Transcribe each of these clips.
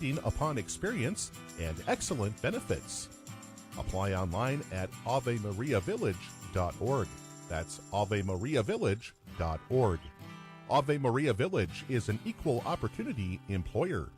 upon experience and excellent benefits. Apply online at AveMariaVillage.org. That's AveMariaVillage.org. Ave Maria Village is an equal opportunity employer.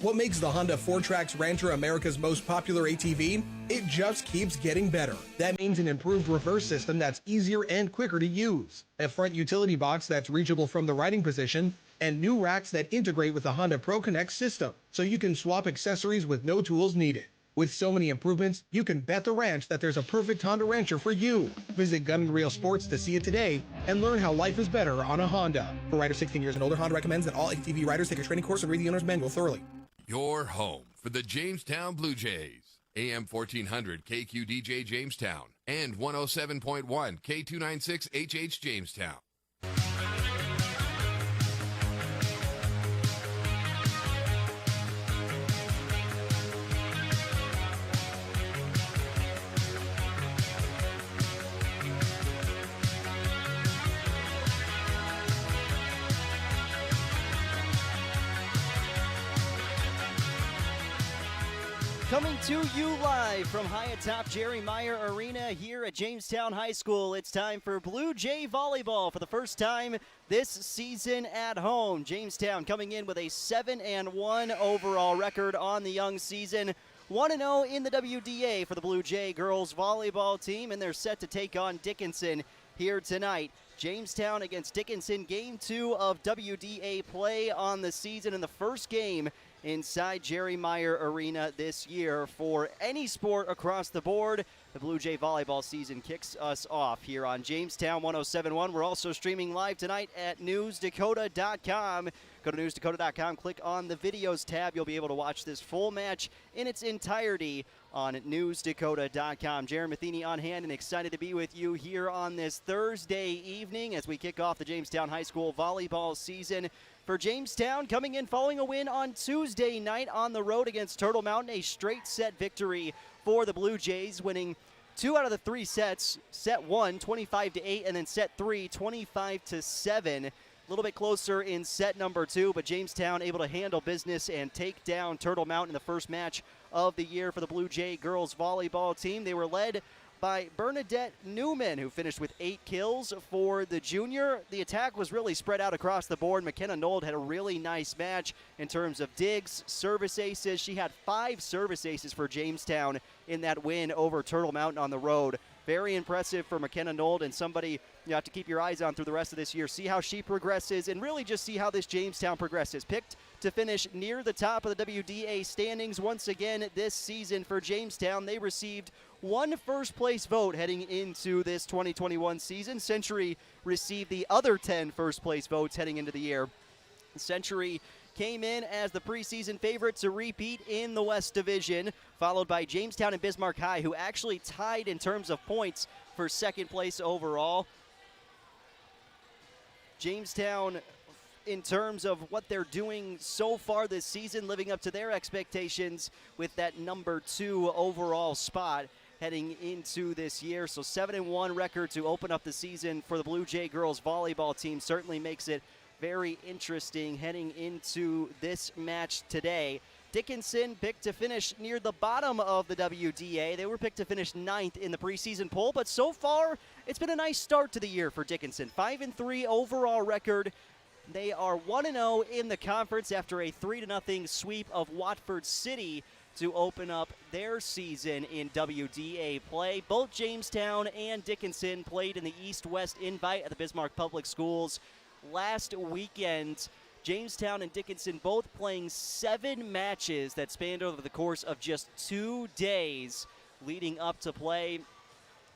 What makes the Honda 4Trax Rancher America's most popular ATV? It just keeps getting better. That means an improved reverse system that's easier and quicker to use, a front utility box that's reachable from the riding position, and new racks that integrate with the Honda Pro Connect system, so you can swap accessories with no tools needed. With so many improvements, you can bet the ranch that there's a perfect Honda Rancher for you. Visit Gun & Reel Sports to see it today and learn how life is better on a Honda. For riders 16 years and older, Honda recommends that all ATV riders take a training course and read the owner's manual thoroughly. Your home for the Jamestown Blue Jays. AM 1400 KQDJ Jamestown and 107.1 K296 HH Jamestown. Coming to you live from high atop Jerry Meyer Arena here at Jamestown High School. It's time for Blue Jay Volleyball for the first time this season at home. Jamestown coming in with a 7-1 overall record on the young season. 1-0 in the WDA for the Blue Jay girls volleyball team, and they're set to take on Dickinson here tonight. Jamestown against Dickinson, game 2 of WDA play on the season, in the first game inside Jerry Meyer Arena this year for any sport across the board. The Blue Jay volleyball season kicks us off here on Jamestown 107.1. We're also streaming live tonight at newsdakota.com. Go to newsdakota.com, click on the videos tab. You'll be able to watch this full match in its entirety on newsdakota.com. Jaron Matheny on hand and excited to be with you here on this Thursday evening as we kick off the Jamestown High School volleyball season. For Jamestown, coming in following a win on Tuesday night on the road against Turtle Mountain, a straight set victory for the Blue Jays, winning 2 out of the 3 sets. Set 1, 25-8, and then set 3, 25-7. A little bit closer in set number 2, but Jamestown able to handle business and take down Turtle Mountain in the first match of the year for the Blue Jay girls volleyball team. They were led by Bernadette Newman, who finished with 8 kills for the junior. The attack was really spread out across the board. McKenna Nold had a really nice match in terms of digs, service aces. She had 5 service aces for Jamestown in that win over Turtle Mountain on the road. Very impressive for McKenna Nold, and somebody you have to keep your eyes on through the rest of this year. See how she progresses and really just see how this Jamestown progresses. Picked to finish near the top of the WDA standings once again this season for Jamestown. They received 1 first-place vote heading into this 2021 season. Century received the other 10 first-place votes heading into the year. Century came in as the preseason favorite to repeat in the West Division, followed by Jamestown and Bismarck High, who actually tied in terms of points for second place overall. Jamestown, in terms of what they're doing so far this season, living up to their expectations with that number 2 overall spot heading into this year. So 7-1 record to open up the season for the Blue Jay girls volleyball team certainly makes it very interesting heading into this match today. Dickinson picked to finish near the bottom of the WDA. They were picked to finish 9th in the preseason poll, but so far it's been a nice start to the year for Dickinson. 5-3 overall record. They are 1-0 in the conference after a 3-0 sweep of Watford City to open up their season in WDA play. Both Jamestown and Dickinson played in the East-West Invite at the Bismarck Public Schools last weekend. Jamestown and Dickinson both playing 7 matches that spanned over the course of just 2 days leading up to play.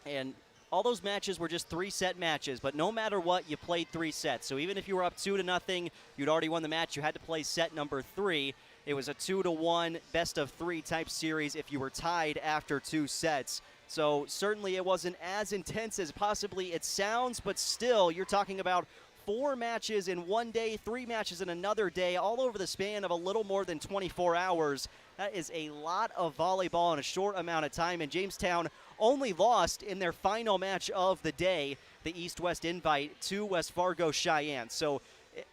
And all those matches were just 3-set matches, but no matter what, you played 3 sets. So even if you were up 2-0, you'd already won the match, you had to play set number 3. It was a 2-1 best-of-3 type series if you were tied after 2 sets. So certainly it wasn't as intense as possibly it sounds, but still, you're talking about 4 matches in one day, 3 matches in another day, all over the span of a little more than 24 hours. That is a lot of volleyball in a short amount of time, and Jamestown only lost in their final match of the day, the East-West Invite, to West Fargo Cheyenne. So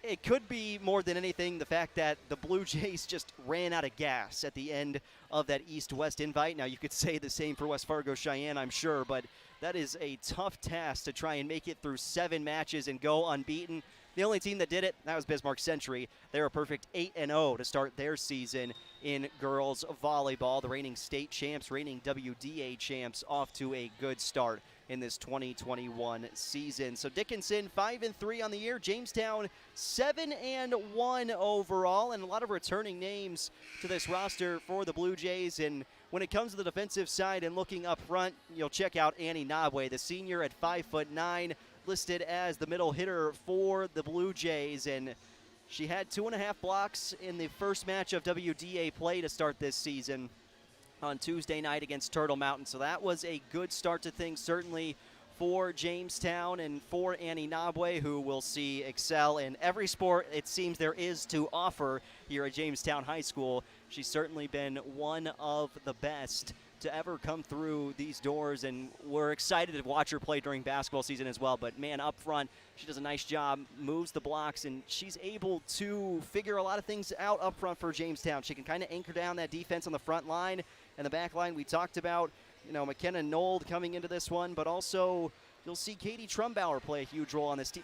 it could be more than anything the fact that the Blue Jays just ran out of gas at the end of that East-West invite. Now, you could say the same for West Fargo Cheyenne, I'm sure, but that is a tough task to try and make it through 7 matches and go unbeaten. The only team that did it, that was Bismarck Century. They were a perfect 8-0 to start their season in girls volleyball. The reigning state champs, reigning WDA champs, off to a good start in this 2021 season. So Dickinson 5-3 on the year. Jamestown 7-1 overall, and a lot of returning names to this roster for the Blue Jays. And when it comes to the defensive side and looking up front, you'll check out Annie Nabwe, the senior at 5'9", listed as the middle hitter for the Blue Jays, and she had 2.5 blocks in the first match of WDA play to start this season on Tuesday night against Turtle Mountain. So that was a good start to things, certainly for Jamestown and for Annie Nabwe, who we'll see excel in every sport it seems there is to offer here at Jamestown High School. She's certainly been one of the best to ever come through these doors, and we're excited to watch her play during basketball season as well. But man, up front, she does a nice job, moves the blocks, and she's able to figure a lot of things out up front for Jamestown. She can kind of anchor down that defense on the front line and the back line. We talked about, McKenna Nold coming into this one, but also you'll see Katie Trumbauer play a huge role on this team.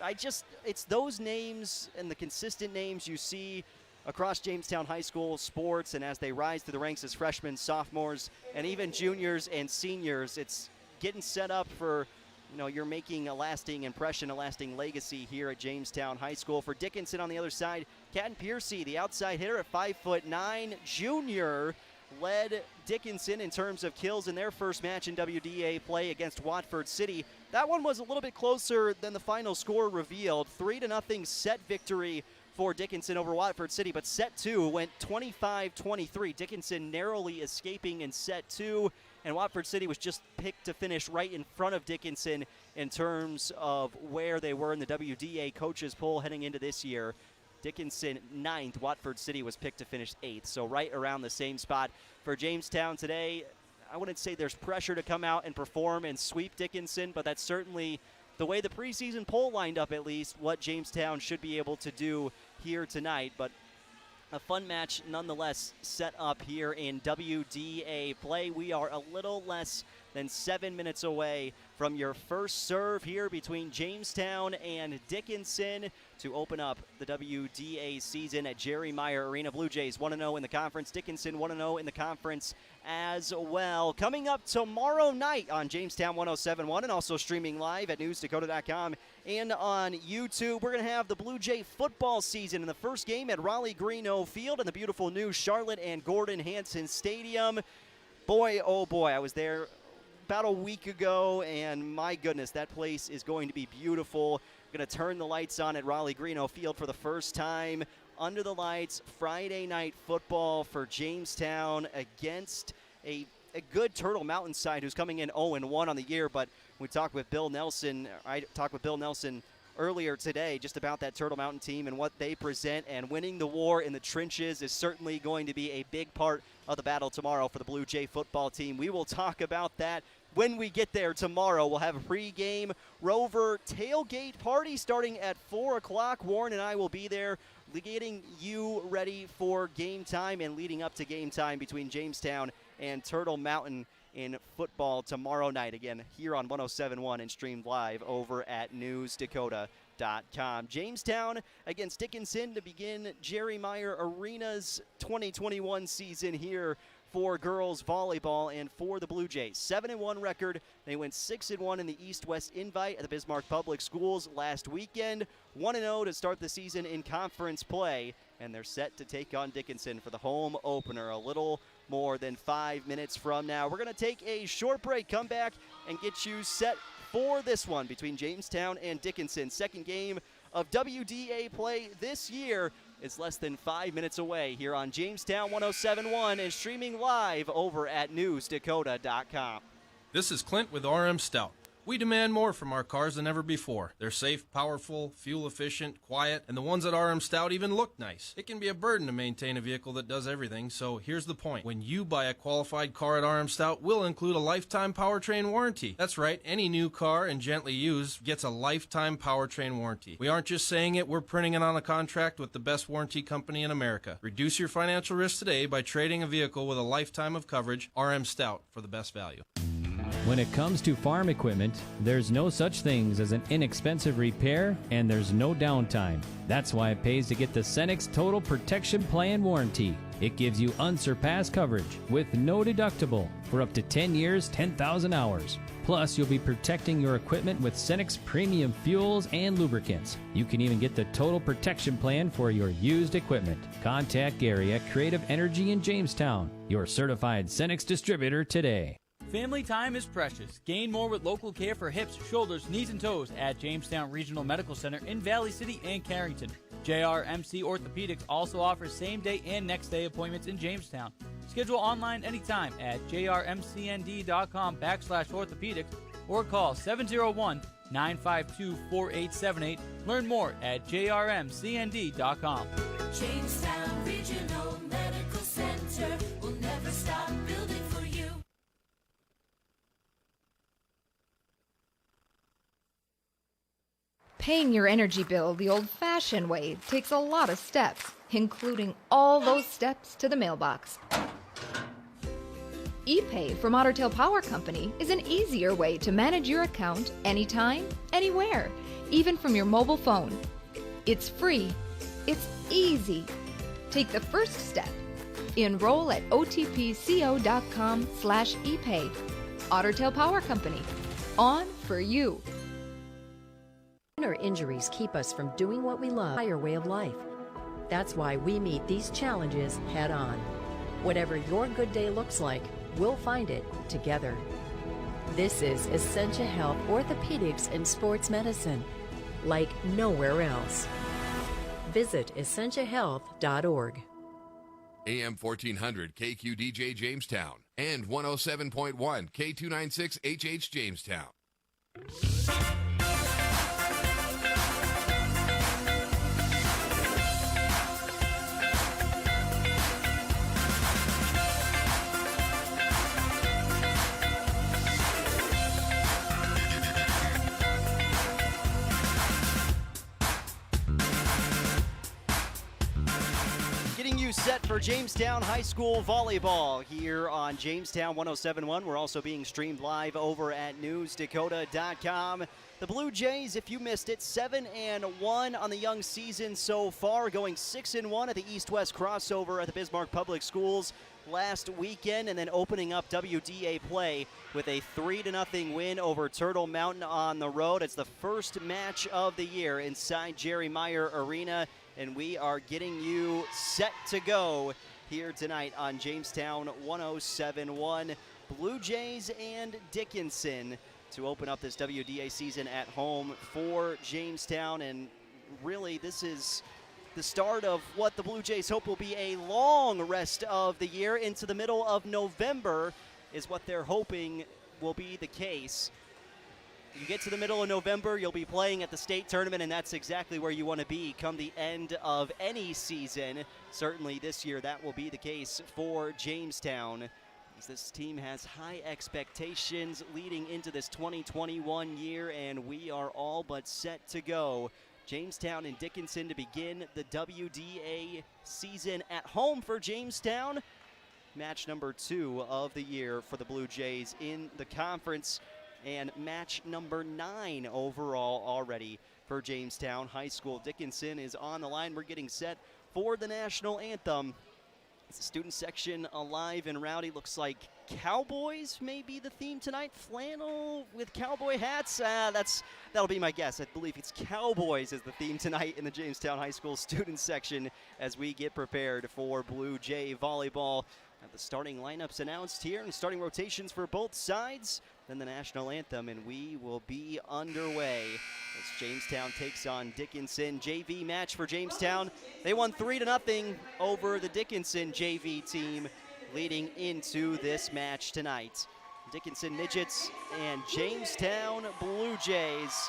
It's those names and the consistent names you see across Jamestown High School sports, and as they rise through the ranks as freshmen, sophomores, and even juniors and seniors, it's getting set up for, you're making a lasting impression, a lasting legacy here at Jamestown High School. For Dickinson on the other side, Caden Piercy, the outside hitter at 5'9", junior, led Dickinson in terms of kills in their first match in WDA play against Watford City. That one was a little bit closer than the final score revealed. 3-0 set victory for Dickinson over Watford City, but set 2 went 25-23. Dickinson narrowly escaping in set 2, and Watford City was just picked to finish right in front of Dickinson in terms of where they were in the WDA coaches poll heading into this year. Dickinson 9th, Watford City was picked to finish 8th, so right around the same spot for Jamestown today. I wouldn't say there's pressure to come out and perform and sweep Dickinson, but that's certainly the way the preseason poll lined up, at least, what Jamestown should be able to do here tonight. But a fun match nonetheless set up here in WDA play. We are a little less than 7 minutes away from your first serve here between Jamestown and Dickinson to open up the WDA season at Jerry Meyer Arena. Blue Jays 1-0 in the conference. Dickinson 1-0 in the conference as well. Coming up tomorrow night on Jamestown 107.1 and also streaming live at newsdakota.com and on YouTube, we're going to have the Blue Jay football season in the first game at Raleigh-Greeno Field in the beautiful new Charlotte and Gordon Hanson Stadium. Boy, oh boy, I was there about a week ago, and my goodness, that place is going to be beautiful. Going to turn the lights on at Raleigh-Greeno Field for the first time. Under the lights, Friday night football for Jamestown against a good Turtle Mountain side who's coming in 0-1 on the year. But we talked with Bill Nelson. I talked with Bill Nelson earlier today just about that Turtle Mountain team and what they present, and winning the war in the trenches is certainly going to be a big part of the battle tomorrow for the Blue Jay football team. We will talk about that when we get there tomorrow. We'll have a pregame Rover tailgate party starting at 4 o'clock. Warren and I will be there getting you ready for game time and leading up to game time between Jamestown and Turtle Mountain in football tomorrow night. Again, here on 107.1 and streamed live over at newsdakota.com. Jamestown against Dickinson to begin Jerry Meyer Arena's 2021 season here for girls volleyball and for the Blue Jays. 7-1 record. They went 6-1 in the East-West Invite at the Bismarck Public Schools last weekend. 1-0 to start the season in conference play, and they're set to take on Dickinson for the home opener a little more than 5 minutes from now. We're going to take a short break, come back, and get you set for this one between Jamestown and Dickinson. Second game of WDA play this year is less than 5 minutes away here on Jamestown 107.1 and streaming live over at newsdakota.com. This is Clint with RM Stout. We demand more from our cars than ever before. They're safe, powerful, fuel efficient, quiet, and the ones at RM Stout even look nice. It can be a burden to maintain a vehicle that does everything, so here's the point. When you buy a qualified car at RM Stout, we'll include a lifetime powertrain warranty. That's right, any new car and gently used gets a lifetime powertrain warranty. We aren't just saying it, we're printing it on a contract with the best warranty company in America. Reduce your financial risk today by trading a vehicle with a lifetime of coverage. RM Stout for the best value. When it comes to farm equipment, there's no such things as an inexpensive repair, and there's no downtime. That's why it pays to get the Cenex Total Protection Plan warranty. It gives you unsurpassed coverage with no deductible for up to 10 years, 10,000 hours. Plus, you'll be protecting your equipment with Cenex premium fuels and lubricants. You can even get the Total Protection Plan for your used equipment. Contact Gary at Creative Energy in Jamestown, your certified Cenex distributor today. Family time is precious. Gain more with local care for hips, shoulders, knees, and toes at Jamestown Regional Medical Center in Valley City and Carrington. JRMC Orthopedics also offers same-day and next-day appointments in Jamestown. Schedule online anytime at jrmcnd.com/orthopedics or call 701-952-4878. Learn more at jrmcnd.com. Jamestown Regional Medical Center will never stop building for you. Paying your energy bill the old-fashioned way takes a lot of steps, including all those steps to the mailbox. ePay from Otter Tail Power Company is an easier way to manage your account anytime, anywhere, even from your mobile phone. It's free. It's easy. Take the first step. Enroll at otpco.com/epay. Otter Tail Power Company. On for you. Our injuries keep us from doing what we love, higher way of life. That's why we meet these challenges head on. Whatever your good day looks like, we'll find it together. This is Essentia Health Orthopedics and Sports Medicine, like nowhere else. Visit essentiahealth.org. AM 1400 KQDJ Jamestown and 107.1 K296 HH Jamestown. Getting you set for Jamestown High School Volleyball here on Jamestown 107.1. We're also being streamed live over at newsdakota.com. The Blue Jays, if you missed it, 7-1 on the young season so far, going 6-1 at the East-West crossover at the Bismarck Public Schools last weekend, and then opening up WDA play with a 3-0 win over Turtle Mountain on the road. It's the first match of the year inside Jerry Meyer Arena, and we are getting you set to go here tonight on Jamestown 107.1. Blue Jays and Dickinson to open up this WDA season at home for Jamestown, and really this is the start of what the Blue Jays hope will be a long rest of the year. Into the middle of November is what they're hoping will be the case. You get to the middle of November, you'll be playing at the state tournament, and that's exactly where you want to be come the end of any season. Certainly this year that will be the case for Jamestown, as this team has high expectations leading into this 2021 year, and we are all but set to go. Jamestown and Dickinson to begin the WDA season at home for Jamestown. Match number 2 of the year for the Blue Jays in the conference, and match number 9 overall already for Jamestown High School. Dickinson is on the line. We're getting set for the national anthem. It's the student section alive and rowdy. Looks like Cowboys may be the theme tonight. Flannel with cowboy hats. That'll be my guess. I believe it's Cowboys as the theme tonight in the Jamestown High School student section as we get prepared for Blue Jay volleyball. Have the starting lineups announced here and starting rotations for both sides. Then the national anthem, and we will be underway as Jamestown takes on Dickinson. JV match for Jamestown. They won 3-0 over the Dickinson JV team leading into this match tonight. Dickinson Midgets and Jamestown Blue Jays.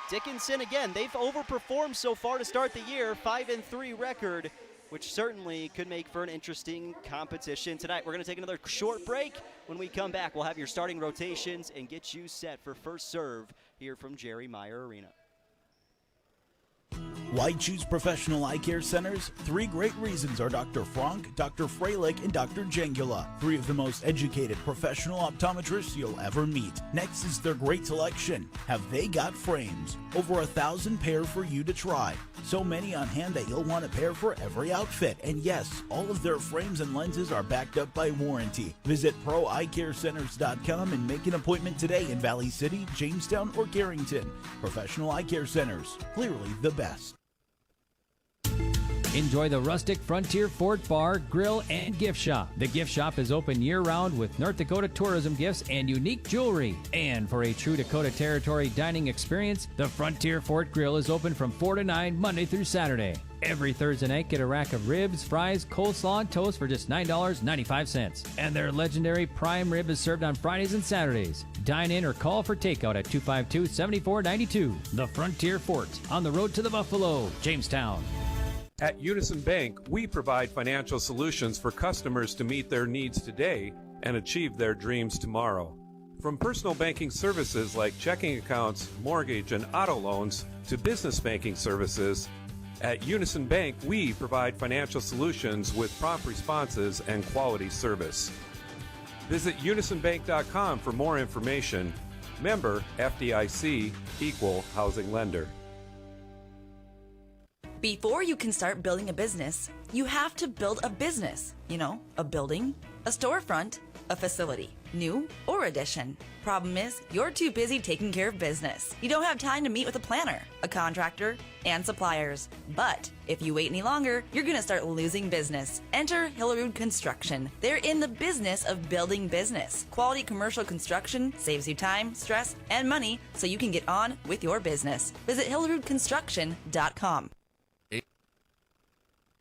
Dickinson, again, they've overperformed so far to start the year, 5-3 record, which certainly could make for an interesting competition tonight. We're going to take another short break. When we come back, we'll have your starting rotations and get you set for first serve here from Jerry Meyer Arena. Why choose professional eye care centers? 3 great reasons are Dr. Frank, Dr. Freilich, and Dr. Jengula. 3 of the most educated professional optometrists you'll ever meet. Next is their great selection. Have they got frames? Over 1,000 pair for you to try. So many on hand that you'll want a pair for every outfit. And yes, all of their frames and lenses are backed up by warranty. Visit ProEyeCareCenters.com and make an appointment today in Valley City, Jamestown, or Carrington. Professional Eye Care Centers, clearly the best. Enjoy the rustic Frontier Fort Bar, Grill, and Gift Shop. The gift shop is open year-round with North Dakota tourism gifts and unique jewelry. And for a true Dakota Territory dining experience, the Frontier Fort Grill is open from 4 to 9 Monday through Saturday. Every Thursday night, get a rack of ribs, fries, coleslaw, and toast for just $9.95. And their legendary prime rib is served on Fridays and Saturdays. Dine in or call for takeout at 252-7492. The Frontier Fort, on the road to the Buffalo, Jamestown. At Unison Bank, we provide financial solutions for customers to meet their needs today and achieve their dreams tomorrow. From personal banking services like checking accounts, mortgage, and auto loans to business banking services, at Unison Bank, we provide financial solutions with prompt responses and quality service. Visit unisonbank.com for more information. Member FDIC, Equal Housing Lender. Before you can start building a business, you have to build a business. You know, a building, a storefront, a facility, new or addition. Problem is, you're too busy taking care of business. You don't have time to meet with a planner, a contractor, and suppliers. But if you wait any longer, you're going to start losing business. Enter Hillerud Construction. They're in the business of building business. Quality commercial construction saves you time, stress, and money so you can get on with your business. Visit hillerudconstruction.com.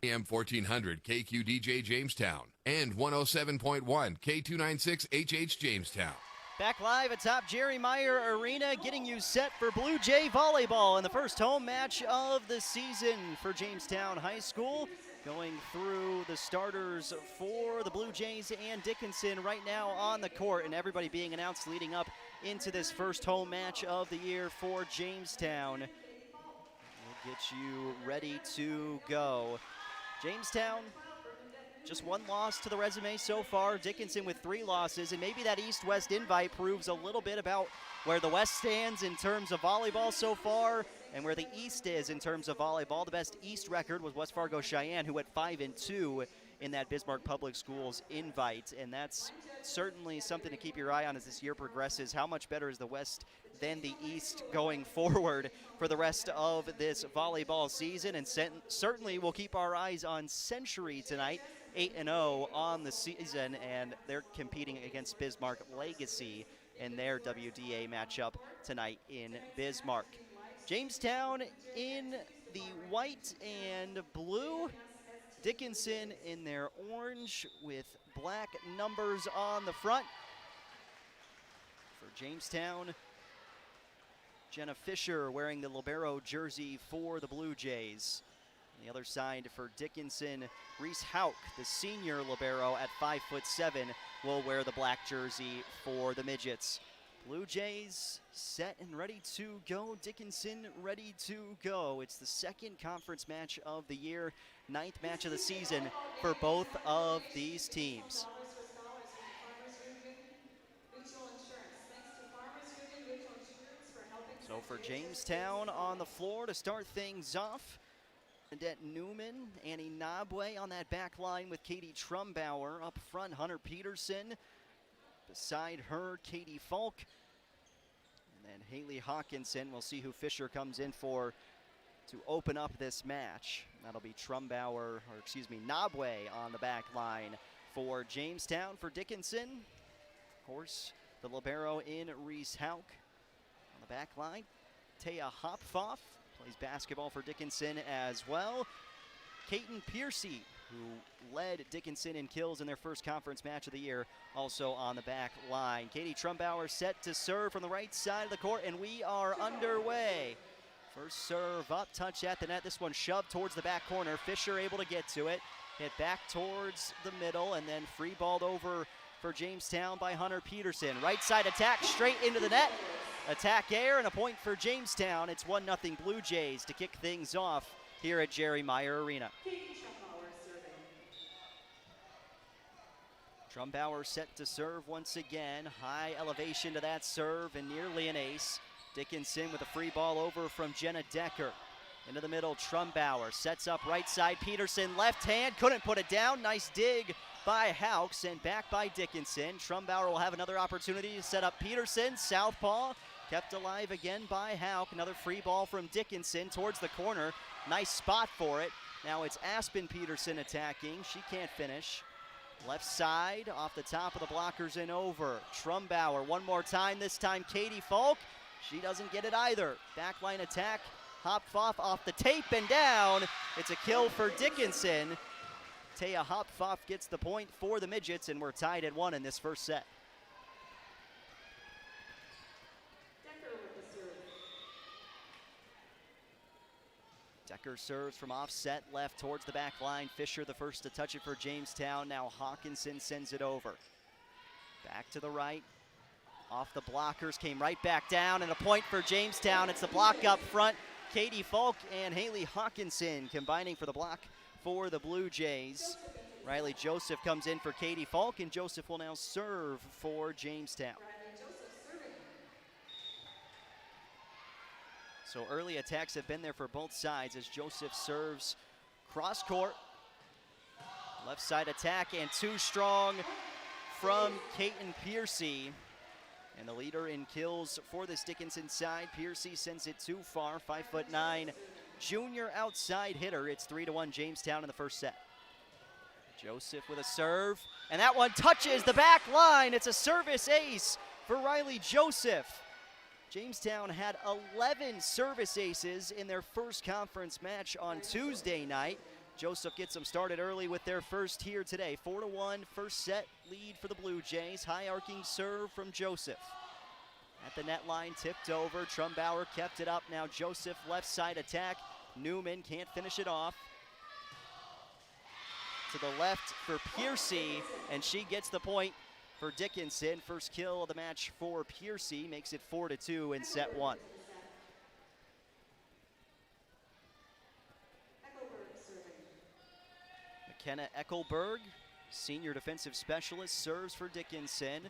AM 1400 KQDJ Jamestown and 107.1 K296 HH Jamestown. Back live atop Jerry Meyer Arena, getting you set for Blue Jay Volleyball in the first home match of the season for Jamestown High School. Going through the starters for the Blue Jays and Dickinson right now on the court, and everybody being announced leading up into this first home match of the year for Jamestown. We'll get you ready to go. Jamestown, just 1 loss to the resume so far. Dickinson with 3 losses, and maybe that East-West invite proves a little bit about where the West stands in terms of volleyball so far and where the East is in terms of volleyball. The best East record was West Fargo Cheyenne, who went 5-2 in that Bismarck Public Schools invite, and that's certainly something to keep your eye on as this year progresses. How much better is the West than the East going forward for the rest of this volleyball season? And certainly we'll keep our eyes on Century tonight, 8-0 on the season, and they're competing against Bismarck Legacy in their WDA matchup tonight in Bismarck. Jamestown in the white and blue, Dickinson in their orange with black numbers on the front. For Jamestown, Jenna Fisher wearing the libero jersey for the Blue Jays. On the other side for Dickinson, Reese Hauk, the senior libero at 5'7", will wear the black jersey for the Midgets. Blue Jays set and ready to go. Dickinson ready to go. It's the second conference match of the year, 9th match of the season for both of these teams. So for Jamestown on the floor to start things off, Annette Newman, Annie Nabwe on that back line with Katie Trumbauer. Up front, Hunter Peterson. Beside her, Katie Falk. And then Haley Hawkinson. We'll see who Fisher comes in for to open up this match. That'll be Nabwe on the back line for Jamestown. For Dickinson, of course, the libero in Reese Hauk. On the back line, Taya Hopfoff plays basketball for Dickinson as well. Caton Piercy, who led Dickinson in kills in their first conference match of the year, also on the back line. Katie Trumbauer set to serve from the right side of the court, and we are underway. First serve up, touch at the net. This one shoved towards the back corner. Fisher able to get to it. Hit back towards the middle, and then free balled over for Jamestown by Hunter Peterson. Right side attack straight into the net. Attack air and a point for Jamestown. It's 1-0 Blue Jays to kick things off here at Jerry Meyer Arena. Trumbauer set to serve once again. High elevation to that serve and nearly an ace. Dickinson with a free ball over from Jenna Decker. Into the middle, Trumbauer sets up right side. Peterson left hand, couldn't put it down. Nice dig by Hauks and back by Dickinson. Trumbauer will have another opportunity to set up Peterson. Southpaw kept alive again by Hauk. Another free ball from Dickinson towards the corner. Nice spot for it. Now it's Aspen Peterson attacking. She can't finish. Left side off the top of the blockers and over. Trumbauer one more time, this time Katie Falk. She doesn't get it either. Backline attack. Hopfoff off the tape and down. It's a kill for Dickinson. Taya Hopfoff gets the point for the Midgets, and we're tied at 1 in this first set. Decker serves from offset left towards the back line. Fisher the first to touch it for Jamestown. Now Hawkinson sends it over. Back to the right. Off the blockers, came right back down, and a point for Jamestown. It's the block up front. Katie Falk and Haley Hawkinson combining for the block for the Blue Jays. Riley Joseph comes in for Katie Falk, and Joseph will now serve for Jamestown. So early attacks have been there for both sides as Joseph serves cross court. Left side attack and too strong from Caton Piercy. And the leader in kills for this Dickinson side. Piercy sends it too far, 5'9", junior outside hitter. It's 3-1 Jamestown in the first set. Joseph with a serve, and that one touches the back line. It's a service ace for Riley Joseph. Jamestown had 11 service aces in their first conference match on Tuesday night. Joseph gets them started early with their first here today. 4-1 first set lead for the Blue Jays. High arcing serve from Joseph. At the net line, tipped over. Trumbauer kept it up. Now Joseph left side attack. Newman can't finish it off. To the left for Piercy, and she gets the point for Dickinson. First kill of the match for Piercy makes it 4-2 in set 1. McKenna Eckelberg, senior defensive specialist, serves for Dickinson.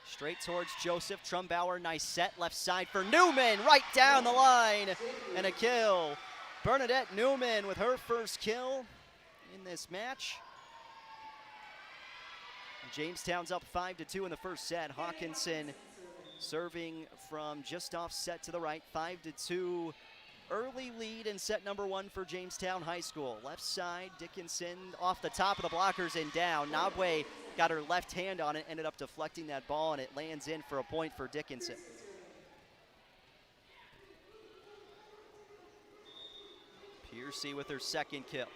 Straight towards Joseph. Trumbauer, nice set. Left side for Newman, right down the line, and a kill. Bernadette Newman with her first kill in this match. Jamestown's up 5-2 in the first set. Hawkinson serving from just off set to the right. 5-2 early lead in set number 1 for Jamestown High School. Left side, Dickinson off the top of the blockers and down. Nabwe got her left hand on it, ended up deflecting that ball, and it lands in for a point for Dickinson. Piercy with her second kill.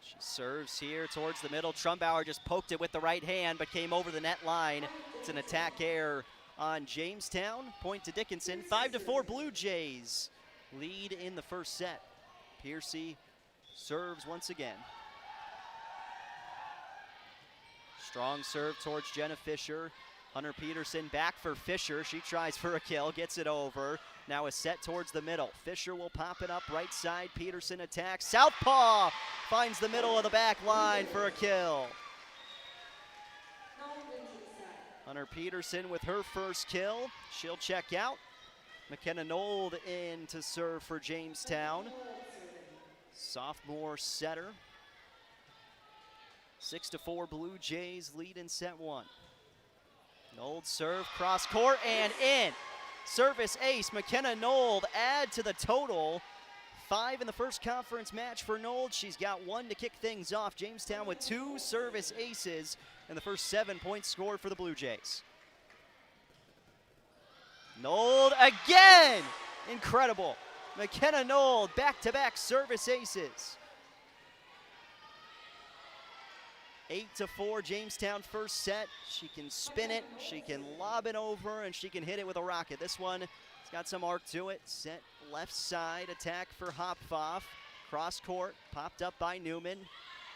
She serves here towards the middle. Trumbauer just poked it with the right hand, but came over the net line. It's an attack error on Jamestown. Point to Dickinson. 5-4 Blue Jays lead in the first set. Piercy serves once again. Strong serve towards Jenna Fisher. Hunter Peterson back for Fisher. She tries for a kill, gets it over. Now a set towards the middle. Fisher will pop it up right side. Peterson attacks. Southpaw finds the middle of the back line for a kill. Hunter Peterson with her first kill. She'll check out. McKenna Nold in to serve for Jamestown. Sophomore setter. 6-4 Blue Jays lead in set 1. Nold serve, cross court, and in. Service ace, McKenna Nold add to the total. 5 in the first conference match for Nold. She's got 1 to kick things off. Jamestown with 2 service aces and the first 7 points scored for the Blue Jays. Nold again! Incredible. McKenna Knoll, back-to-back service aces. 8-4 Jamestown first set. She can spin it, she can lob it over, and she can hit it with a rocket. This one, it's got some arc to it. Set left side, attack for Hopfoff. Cross court, popped up by Newman.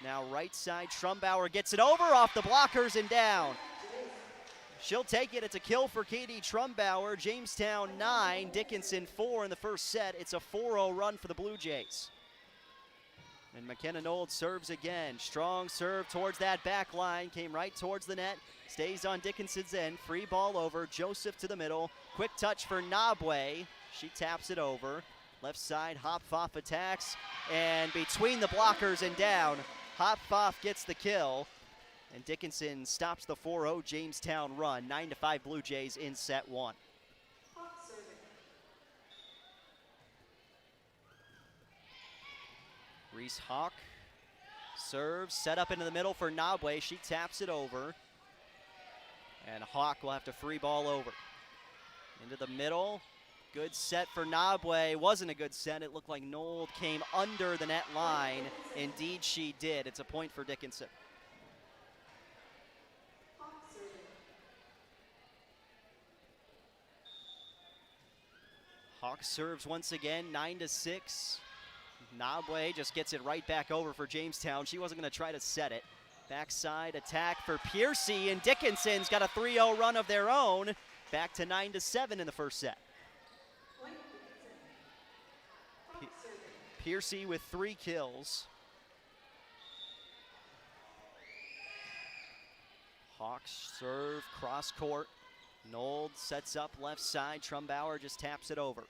Now right side, Trumbauer gets it over off the blockers and down. She'll take it. It's a kill for Katie Trumbauer. Jamestown 9, Dickinson 4 in the first set. It's a 4-0 run for the Blue Jays. And McKenna Knoll serves again. Strong serve towards that back line. Came right towards the net. Stays on Dickinson's end. Free ball over. Joseph to the middle. Quick touch for Nabwe. She taps it over. Left side, Hopfoff attacks. And between the blockers and down, Hopfoff gets the kill. And Dickinson stops the 4-0 Jamestown run. 9-5 Blue Jays in set one. Reese Hawk serves, set up into the middle for Nabwe. She taps it over. And Hawk will have to free ball over. Into the middle. Good set for Nabwe. Wasn't a good set. It looked like Knoll came under the net line. Indeed, she did. It's a point for Dickinson. Hawk serves once again, 9-6. Nabwe just gets it right back over for Jamestown. She wasn't going to try to set it. Backside attack for Piercy, and Dickinson's got a 3-0 run of their own. Back to 9-7 in the first set. Piercy with 3 kills. Hawks serve, cross court. Nold sets up left side. Trumbauer just taps it over.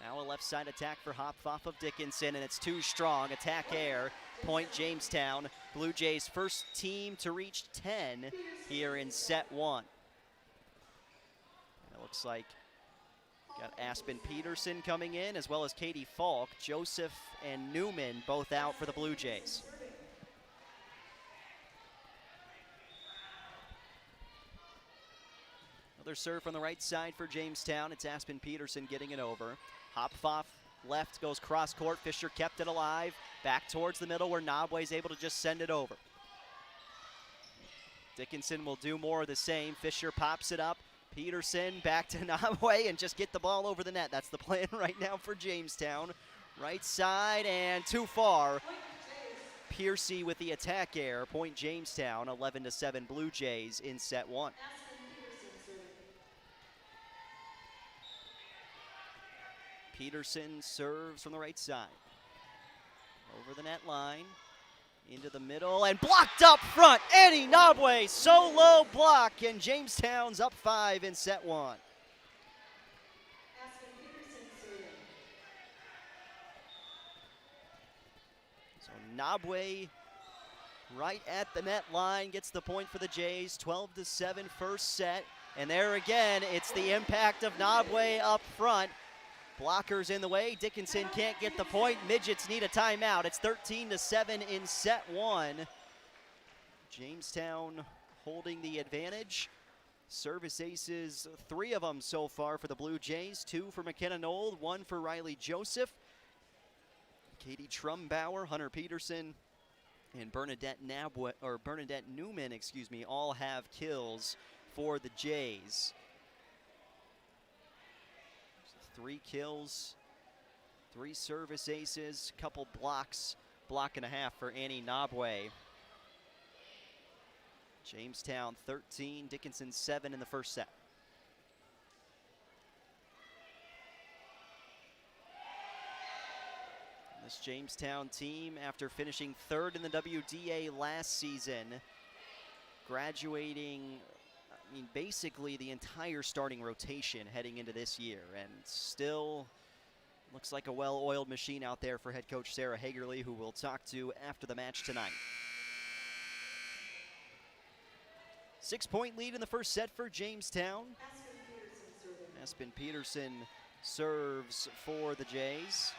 Now a left side attack for Hopfoff of Dickinson, and it's too strong. Attack air, point Jamestown. Blue Jays first team to reach 10 here in set one. It looks like got Aspen Peterson coming in, as well as Katie Falk. Joseph and Newman both out for the Blue Jays. Another serve from the right side for Jamestown. It's Aspen Peterson getting it over. Hopfoff left, goes cross court. Fisher kept it alive. Back towards the middle where Nabwe's able to just send it over. Dickinson will do more of the same. Fisher pops it up. Peterson back to Nabwe and just get the ball over the net. That's the plan right now for Jamestown. Right side and too far. Piercy with the attack air. Point Jamestown, 11-7 Blue Jays in set one. Peterson serves from the right side. Over the net line. Into the middle and blocked up front. Annie Nabwe, solo block, and Jamestown's up 5 in set one. So Nabwe right at the net line gets the point for the Jays. 12-7 first set. And there again, it's the impact of Nabwe up front. Blockers in the way. Dickinson can't get the point. Midgets need a timeout. It's 13-7 in set one. Jamestown holding the advantage. Service aces, 3 of them so far for the Blue Jays. 2 for McKenna Knoll, 1 for Riley Joseph. Katie Trumbauer, Hunter Peterson, and Bernadette Newman, all have kills for the Jays. 3 kills, 3 service aces, couple blocks, block and a half for Annie Nabwe. Jamestown 13, Dickinson 7 in the first set. This Jamestown team, after finishing 3rd in the WDA last season, graduating basically the entire starting rotation heading into this year, and still looks like a well-oiled machine out there for head coach Sarah Hagerly, who we'll talk to after the match tonight. 6-point lead in the first set for Jamestown. Aspen Peterson serves for the Jays.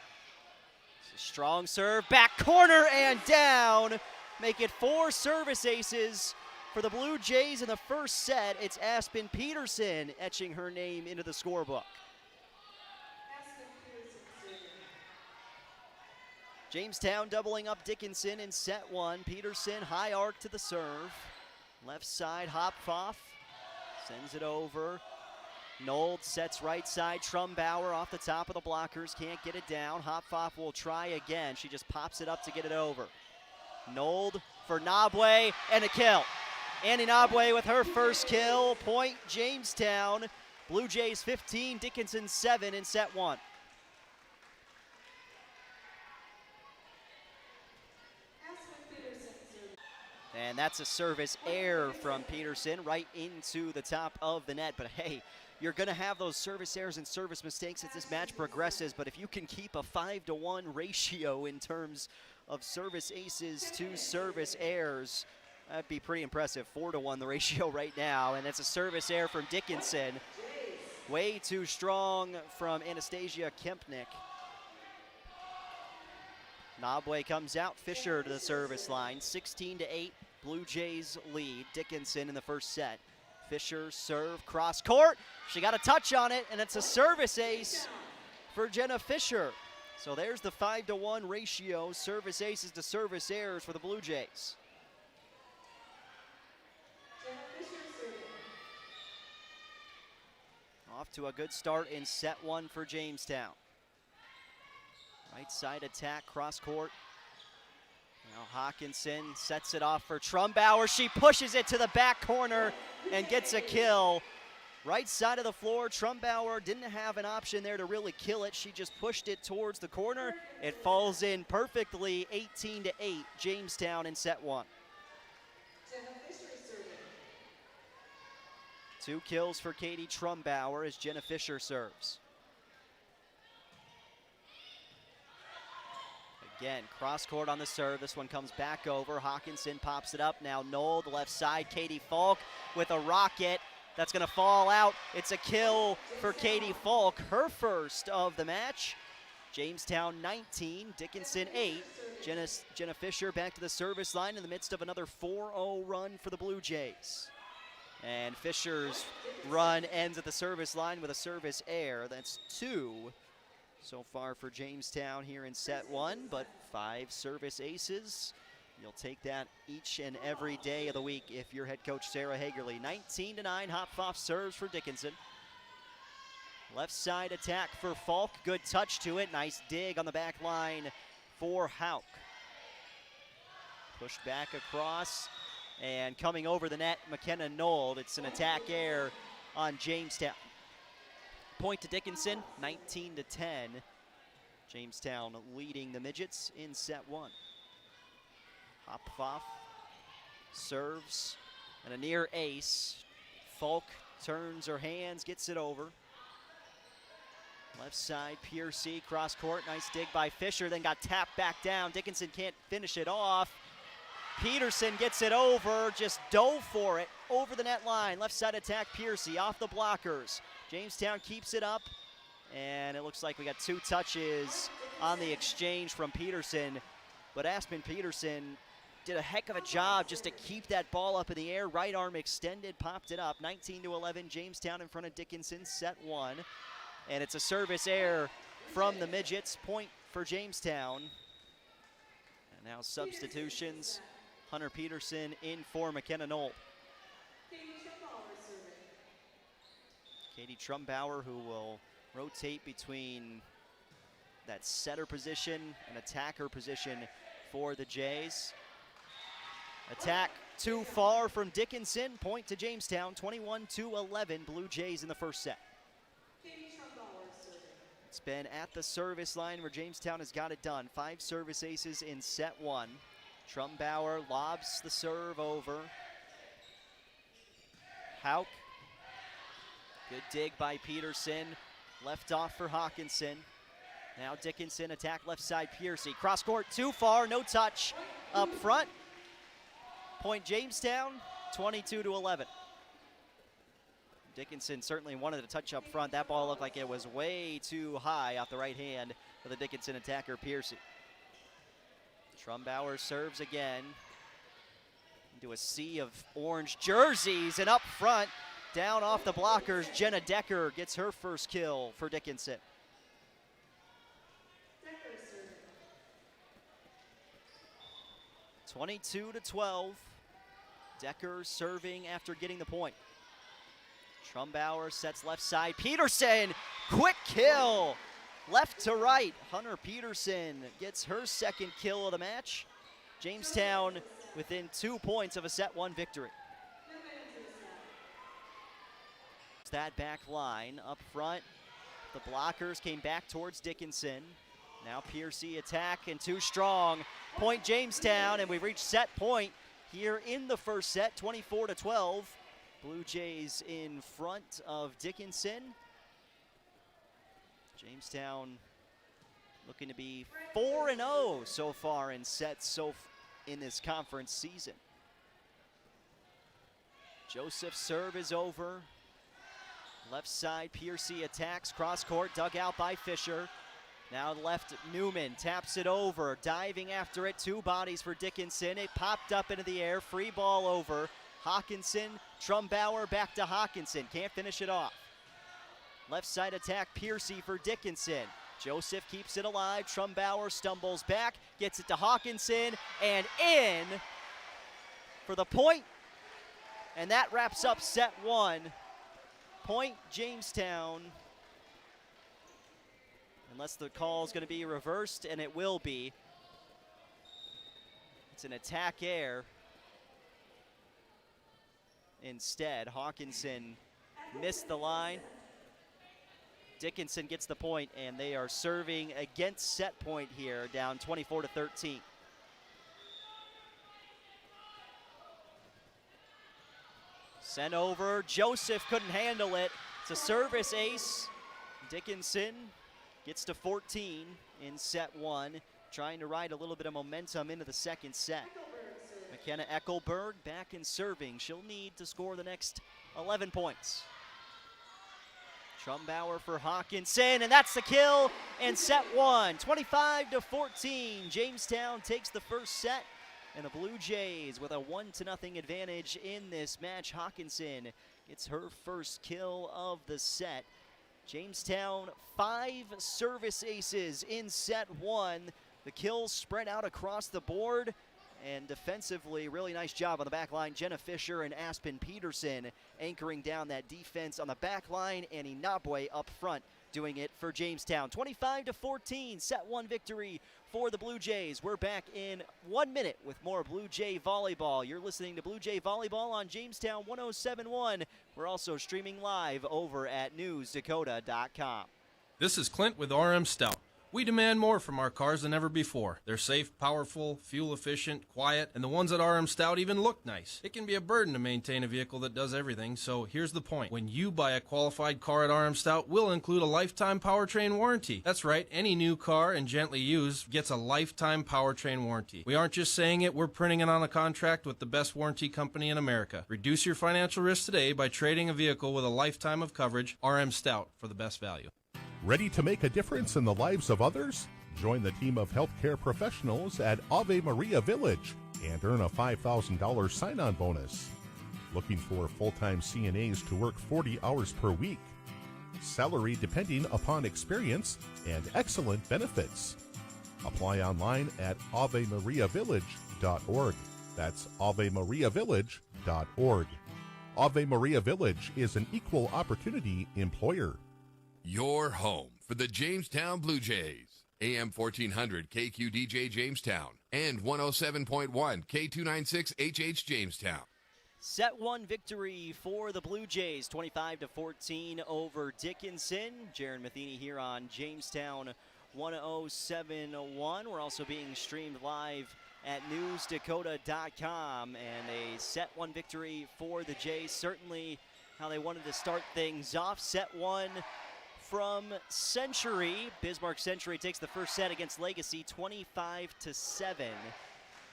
Strong serve, back corner and down. Make it 4 service aces for the Blue Jays in the first set. It's Aspen Peterson etching her name into the scorebook. Jamestown doubling up Dickinson in set one. Peterson, high arc to the serve. Left side, Hopfoff sends it over. Nold sets right side. Trumbauer off the top of the blockers, can't get it down. Hopfoff will try again. She just pops it up to get it over. Nold for Nabwe, and a kill. Annie Nabwe with her first kill. Point Jamestown. Blue Jays 15, Dickinson 7 in set one. And that's a service error from Peterson right into the top of the net. But hey, you're going to have those service errors and service mistakes as this match progresses. But if you can keep a 5-to-1 ratio in terms of service aces to service errors, that'd be pretty impressive. 4-to-1 the ratio right now. And that's a service error from Dickinson. Way too strong from Anastasia Kempnick. Nabwe comes out, Fisher to the service line. 16-8, Blue Jays lead. Dickinson in the first set. Fisher serve, cross court. She got a touch on it, and it's a service ace for Jenna Fisher. So there's the 5-to-1 ratio, service aces to service errors for the Blue Jays. Off to a good start in set one for Jamestown. Right side attack, cross court. Now Hawkinson sets it off for Trumbauer. She pushes it to the back corner and gets a kill. Right side of the floor, Trumbauer didn't have an option there to really kill it. She just pushed it towards the corner. It falls in perfectly, 18-8, Jamestown in set one. 2 kills for Katie Trumbauer as Jenna Fisher serves. Again, cross court on the serve. This one comes back over. Hawkinson pops it up. Now Knoll, the left side. Katie Falk with a rocket. That's going to fall out. It's a kill for Katie Falk, her first of the match. Jamestown 19, Dickinson 8. Jenna Fisher back to the service line in the midst of another 4-0 run for the Blue Jays. And Fisher's run ends at the service line with a service error. That's 2 so far for Jamestown here in set one, but 5 service aces. You'll take that each and every day of the week if you're head coach Sarah Hagerly. 19-9, Hopfoff serves for Dickinson. Left side attack for Falk, good touch to it. Nice dig on the back line for Hauk. Pushed back across, and coming over the net, McKenna Nold. It's an attack error on Jamestown. Point to Dickinson, 19-10. Jamestown leading the Midgets in set one. Hopfoff serves, and a near ace. Falk turns her hands, gets it over. Left side, Piercy, cross court, nice dig by Fisher, then got tapped back down. Dickinson can't finish it off. Peterson gets it over, just dove for it, over the net line. Left side attack, Piercy, off the blockers. Jamestown keeps it up, and it looks like we got 2 touches on the exchange from Peterson. But Aspen Peterson did a heck of a job just to keep that ball up in the air. Right arm extended, popped it up. 19-11, Jamestown in front of Dickinson, set one. And it's a service error from the Midgets. Point for Jamestown. And now substitutions. Hunter Peterson in for McKenna Knoll. Katie Trumbauer, who will rotate between that setter position and attacker position for the Jays. Attack too far from Dickinson. Point to Jamestown, 21-11, Blue Jays in the first set. It's been at the service line where Jamestown has got it done. 5 service aces in set one. Trumbauer lobs the serve over. Hauk. Good dig by Peterson. Left off for Hawkinson. Now Dickinson, attack left side, Piercy. Cross court too far, no touch up front. Point Jamestown, 22-11. Dickinson certainly wanted a touch up front. That ball looked like it was way too high off the right hand for the Dickinson attacker, Piercy. Trumbauer serves again. Into a sea of orange jerseys, and up front, down off the blockers, Jenna Decker gets her first kill for Dickinson. 22-12. Decker serving after getting the point. Trumbauer sets left side. Peterson, quick kill. Left to right. Hunter Peterson gets her second kill of the match. Jamestown within 2 points of a set 1 victory. That back line up front. The blockers came back towards Dickinson. Now Piercy attack and too strong. Point Jamestown, and we've reached set point here in the first set, 24-12. Blue Jays in front of Dickinson. Jamestown looking to be 4-0 so far in sets in this conference season. Joseph's serve is over. Left side, Piercy attacks, cross court, dug out by Fisher. Now left, Newman taps it over, diving after it, 2 bodies for Dickinson. It popped up into the air, free ball over. Hawkinson, Trumbauer back to Hawkinson, can't finish it off. Left side attack, Piercy for Dickinson. Joseph keeps it alive, Trumbauer stumbles back, gets it to Hawkinson, and in for the point. And that wraps up set 1. Point Jamestown, unless the call is going to be reversed, and it will be. It's an attack air. Instead, Hawkinson missed the line. Dickinson gets the point, and they are serving against set point here, down 24-13. Sent over, Joseph couldn't handle it. It's a service ace. Dickinson gets to 14 in set 1, trying to ride a little bit of momentum into the second set. McKenna Eckelberg back in serving. She'll need to score the next 11 points. Trumbauer for Hawkinson, and that's the kill in set 1. 25-14, Jamestown takes the first set. And the Blue Jays with a 1-0 advantage in this match. Hawkinson gets her first kill of the set. Jamestown, 5 service aces in set 1. The kills spread out across the board. And defensively, really nice job on the back line. Jenna Fisher and Aspen Peterson anchoring down that defense on the back line. And Inabwe up front doing it for Jamestown. 25-14, set 1 victory for the Blue Jays. We're back in 1 minute with more Blue Jay Volleyball. You're listening to Blue Jay Volleyball on Jamestown 107.1. We're also streaming live over at newsdakota.com. This is Clint with RM Stout. We demand more from our cars than ever before. They're safe, powerful, fuel efficient, quiet, and the ones at RM Stout even look nice. It can be a burden to maintain a vehicle that does everything, so here's the point. When you buy a qualified car at RM Stout, we'll include a lifetime powertrain warranty. That's right, any new car and gently used gets a lifetime powertrain warranty. We aren't just saying it, we're printing it on a contract with the best warranty company in America. Reduce your financial risk today by trading a vehicle with a lifetime of coverage. RM Stout for the best value. Ready to make a difference in the lives of others? Join the team of healthcare professionals at Ave Maria Village and earn a $5,000 sign-on bonus. Looking for full-time CNAs to work 40 hours per week. Salary depending upon experience and excellent benefits. Apply online at AveMariaVillage.org. That's AveMariaVillage.org. Ave Maria Village is an equal opportunity employer. Your home for the Jamestown Blue Jays. AM 1400 KQDJ Jamestown and 107.1 K296 HH Jamestown. Set 1 victory for the Blue Jays, 25-14 over Dickinson. Jaron Matheny here on Jamestown 107.1. We're also being streamed live at newsdakota.com, and a set 1 victory for the Jays. Certainly how they wanted to start things off. Set 1 from Century. Bismarck Century takes the first set against Legacy 25-7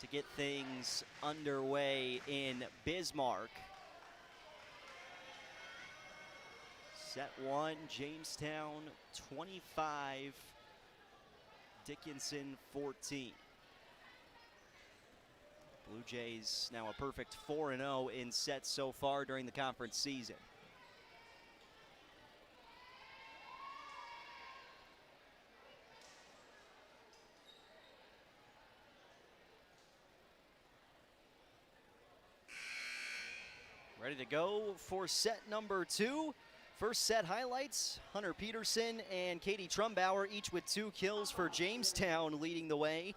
to get things underway in Bismarck. Set 1, Jamestown 25, Dickinson 14. Blue Jays now a perfect 4-0 in sets so far during the conference season. Ready to go for set number 2. First set highlights, Hunter Peterson and Katie Trumbauer, each with 2 kills for Jamestown, leading the way.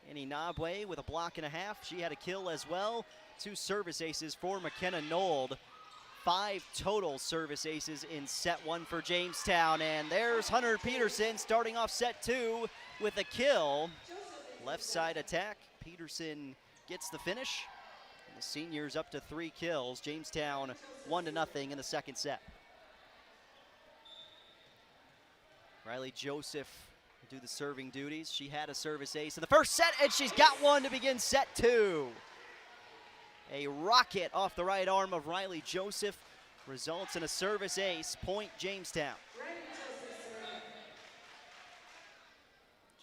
Annie Nabwe with a block and a half. She had a kill as well. 2 service aces for McKenna Nold. 5 total service aces in set 1 for Jamestown. And there's Hunter Peterson starting off set 2 with a kill. Left side attack. Peterson gets the finish. And the seniors up to 3 kills. Jamestown 1-0 in the second set. Riley Joseph do the serving duties. She had a service ace in the first set, and she's got one to begin set 2. A rocket off the right arm of Riley Joseph results in a service ace. Point Jamestown.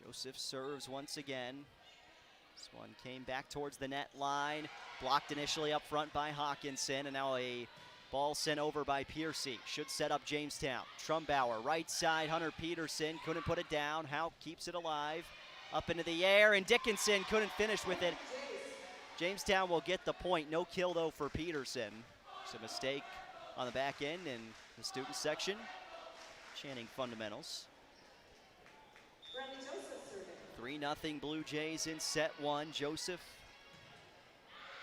Joseph serves once again. This one came back towards the net line. Blocked initially up front by Hawkinson, and now a ball sent over by Piercy. Should set up Jamestown. Trumbauer, right side, Hunter Peterson. Couldn't put it down. Houck keeps it alive. Up into the air, and Dickinson couldn't finish with it. Jamestown will get the point. No kill, though, for Peterson. It's a mistake on the back end in the student section. Chanting fundamentals. 3-0 Blue Jays in set 1. Joseph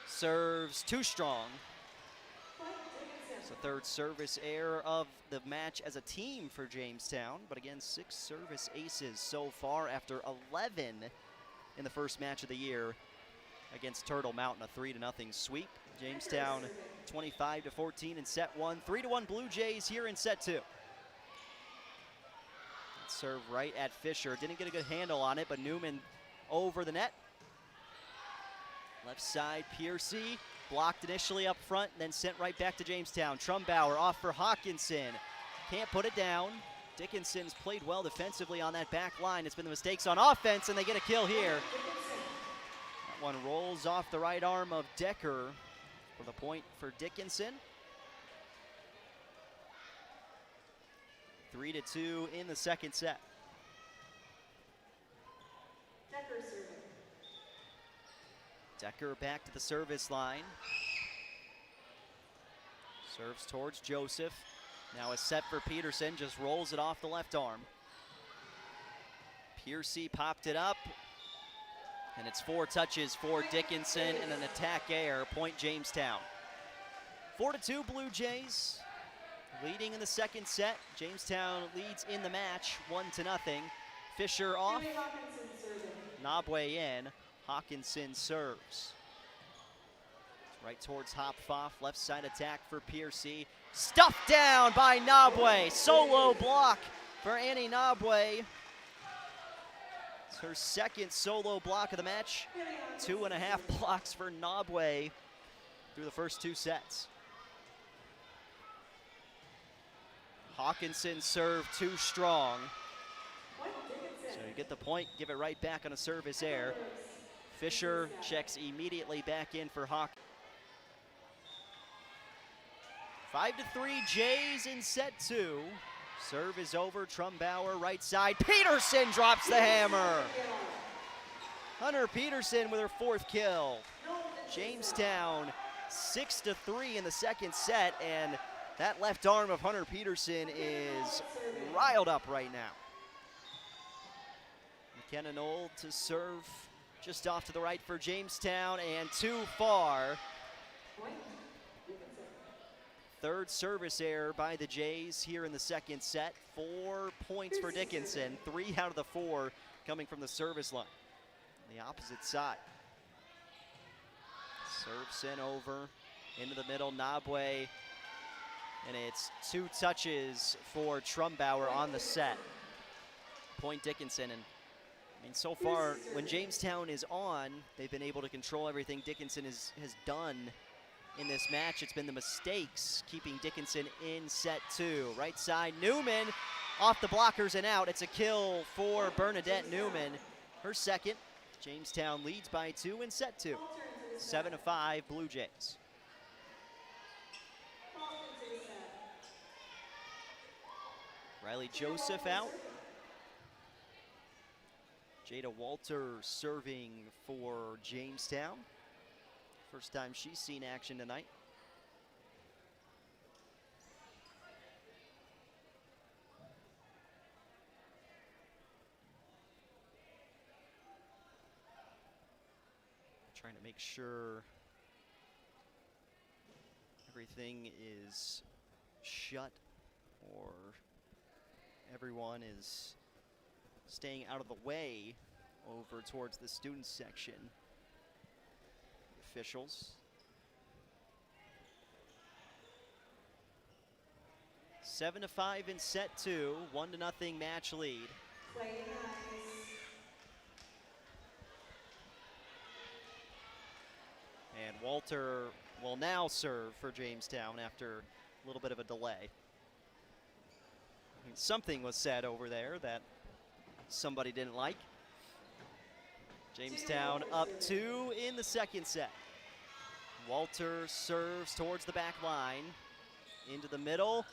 serves too strong. It's the 3rd service error of the match as a team for Jamestown. But again, 6 service aces so far after 11 in the first match of the year against Turtle Mountain, a 3-0 sweep. Jamestown 25-14 in set 1. 3-1 Blue Jays here in set 2. Serve right at Fisher. Didn't get a good handle on it, but Newman over the net. Left side, Piercy. Blocked initially up front, then sent right back to Jamestown. Trumbauer off for Hawkinson. Can't put it down. Dickinson's played well defensively on that back line. It's been the mistakes on offense, and they get a kill here. That one rolls off the right arm of Decker for the point for Dickinson. 3-2 in the second set. Decker back to the service line. Serves towards Joseph. Now a set for Peterson, just rolls it off the left arm. Piercy popped it up. And it's 4 touches for Dickinson and an attack air. Point Jamestown. 4-2 Blue Jays. Leading in the second set. Jamestown leads in the match 1-0. Fisher off. Nabwe in. Hawkinson serves. Right towards Hopfoff. Left side attack for Piercy. Stuffed down by Nabwe. Solo block for Annie Nabwe. It's her second solo block of the match. 2.5 blocks for Nabwe through the first 2 sets. Hawkinson serve too strong. So you get the point, give it right back on a service error. Fisher checks immediately back in for Hawk. 5-3 Jays in set 2. Serve is over, Trumbauer right side. Peterson drops the hammer. Hunter Peterson with her 4th kill. Jamestown 6-3 in the second set, and that left arm of Hunter Peterson is riled up right now. McKenna Knoll to serve just off to the right for Jamestown, and too far. 3rd service error by the Jays here in the second set. 4 points for Dickinson, 3 out of the 4 coming from the service line. On the opposite side. Serve sent over into the middle, Nabwe. And it's 2 touches for Trumbauer on the set. Point Dickinson. And I mean, so far, when Jamestown is on, they've been able to control everything Dickinson has done in this match. It's been the mistakes keeping Dickinson in set 2. Right side, Newman off the blockers and out. It's a kill for Bernadette Newman. Her second. Jamestown leads by 2 in set 2. 7-5 Blue Jays. Riley Joseph out. Jada Walter serving for Jamestown. First time she's seen action tonight. Trying to make sure everything is shut or everyone is staying out of the way over towards the student section. Officials. 7-5 in set 2, 1-0 match lead. And Walter will now serve for Jamestown after a little bit of a delay. I mean, something was said over there that somebody didn't like. Jamestown up 2 in the second set. Walter serves towards the back line, into the middle,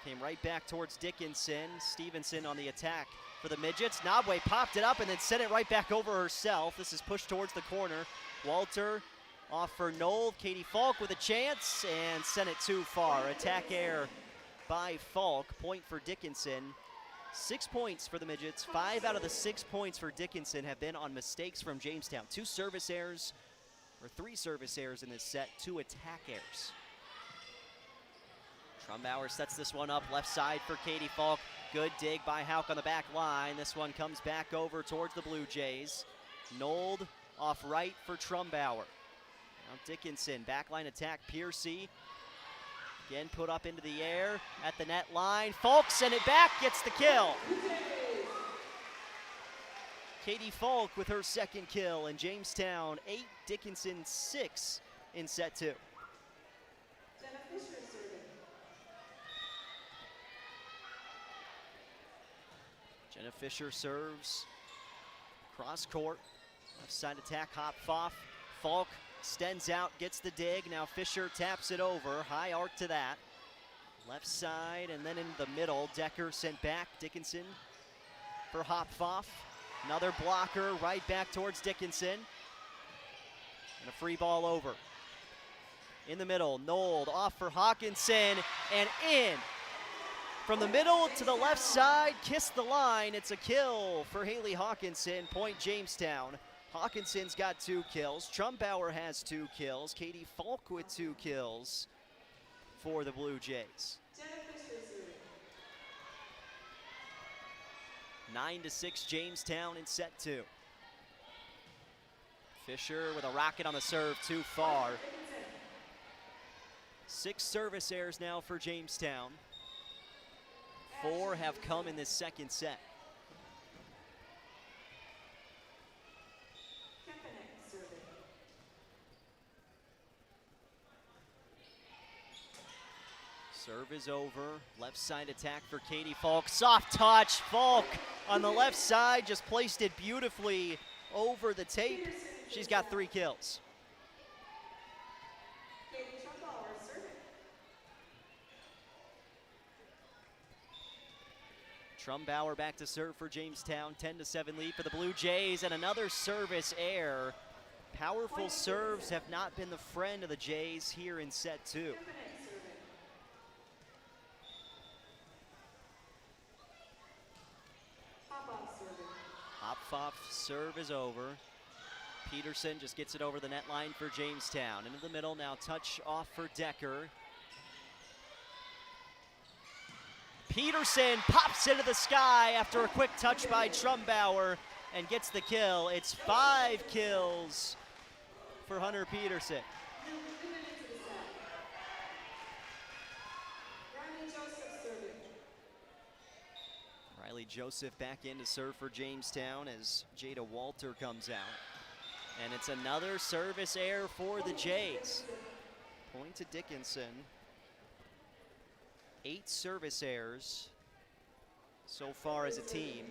came right back towards Dickinson. Stevenson on the attack for the Midgets. Nabwe popped it up and then sent it right back over herself. This is pushed towards the corner. Walter off for Knoll. Katie Falk with a chance and sent it too far. Attack error by Falk. Point for Dickinson. 6 points for the Midgets. 5 out of the 6 points for Dickinson have been on mistakes from Jamestown. 2 service errors, or 3 service errors in this set, 2 attack errors. Trumbauer sets this one up left side for Katie Falk. Good dig by Hauk on the back line. This one comes back over towards the Blue Jays. Nold off right for Trumbauer. Now Dickinson, backline attack, Piercy. Again put up into the air at the net line. Falk sent it back, gets the kill. Katie Falk with her second kill, and Jamestown 8, Dickinson 6 in set 2. Jenna Fisher serves cross court. Left side attack, Hopfoff. Falk extends out, gets the dig. Now Fisher taps it over. High arc to that. Left side and then in the middle. Decker sent back. Dickinson for Hopfoff. Another blocker right back towards Dickinson. And a free ball over. In the middle, Nold off for Hawkinson and in. From the middle to the left side, kiss the line. It's a kill for Haley Hawkinson. Point Jamestown. Hawkinson's got 2 kills. Trumbauer has 2 kills. Katie Falk with 2 kills for the Blue Jays. 9-6 Jamestown in set 2. Fisher with a rocket on the serve, too far. 6 service errors now for Jamestown. 4 have come in this second set. Serve is over. Left side attack for Katie Falk. Soft touch. Falk on the left side just placed it beautifully over the tape. She's got 3 kills. Trumbauer back to serve for Jamestown. 10-7 lead for the Blue Jays, and another service error. Powerful serves have not been the friend of the Jays here in set 2. Hopfoff's serve is over. Peterson just gets it over the net line for Jamestown. Into the middle now, touch off for Decker. Peterson pops into the sky after a quick touch by Trumbauer and gets the kill. It's 5 kills for Hunter Peterson. Riley Joseph back in to serve for Jamestown as Jada Walter comes out. And it's another service error for the Jays. Point to Dickinson. 8 service errors so far as a team.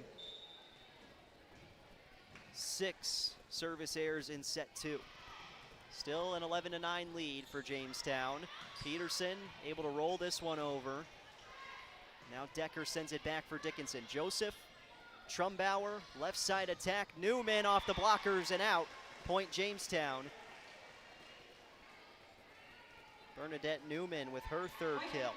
6 service errors in set 2. Still an 11-9 lead for Jamestown. Peterson able to roll this one over. Now Decker sends it back for Dickinson. Joseph, Trumbauer, left side attack. Newman off the blockers and out. Point Jamestown. Bernadette Newman with her 3rd kill.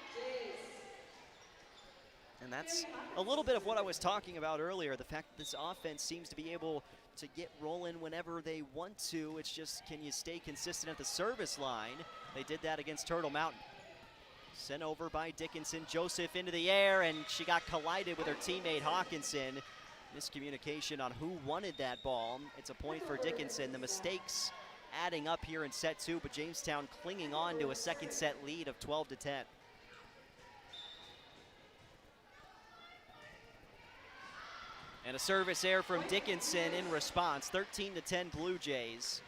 And that's a little bit of what I was talking about earlier, the fact that this offense seems to be able to get rolling whenever they want to. It's just, can you stay consistent at the service line? They did that against Turtle Mountain. Sent over by Dickinson. Joseph into the air, and she got collided with her teammate Hawkinson. Miscommunication on who wanted that ball. It's a point for Dickinson. The mistakes adding up here in set 2, but Jamestown clinging on to a second set lead of 12-10. And a service error from Dickinson in response. 13-10 Blue Jays.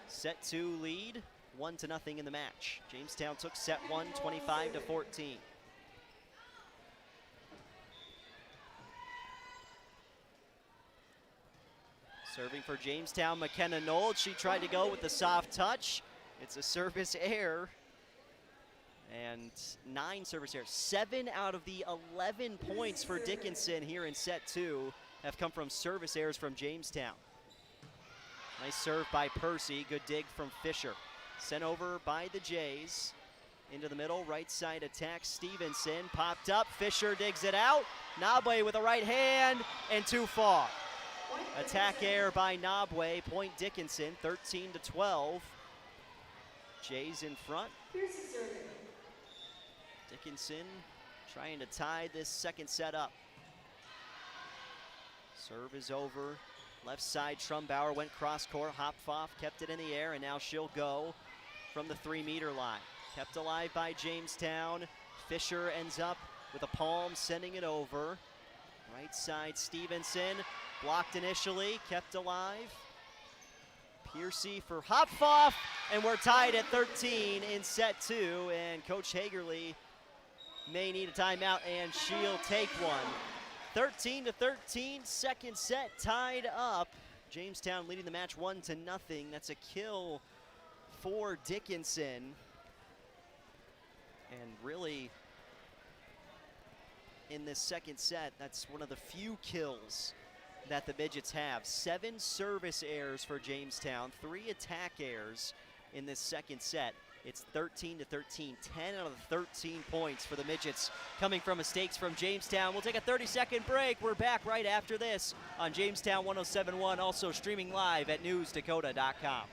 Set 2 lead, 1-0 in the match. Jamestown took set 1, 25-14. Serving for Jamestown, McKenna Knoll. She tried to go with the soft touch. It's a service error. And 9 service errors. 7 out of the 11 points for Dickinson here in set 2 have come from service errors from Jamestown. Nice serve by Percy. Good dig from Fisher. Sent over by the Jays. Into the middle, right side attack. Stevenson popped up. Fisher digs it out. Nabwe with a right hand and too far. Attack error by Nabwe. Point Dickinson, 13-12. Jays in front. Dickinson trying to tie this second set up. Serve is over. Left side, Trumbauer went cross court. Hopfoff kept it in the air, and now she'll go from the 3-meter line. Kept alive by Jamestown. Fisher ends up with a palm, sending it over. Right side, Stevenson. Blocked initially, kept alive. Piercy for Hopfoff, and we're tied at 13 in set 2, and Coach Hagerly may need a timeout, and she'll take one. 13-13, second set tied up. Jamestown leading the match 1-0. That's a kill for Dickinson. And really, in this second set, that's one of the few kills that the Midgets have. 7 service errors for Jamestown, 3 attack errors in this second set. It's 13-13, 10 out of the 13 points for the Midgets coming from mistakes from Jamestown. We'll take a 30-second break. We're back right after this on Jamestown 107.1, also streaming live at newsdakota.com.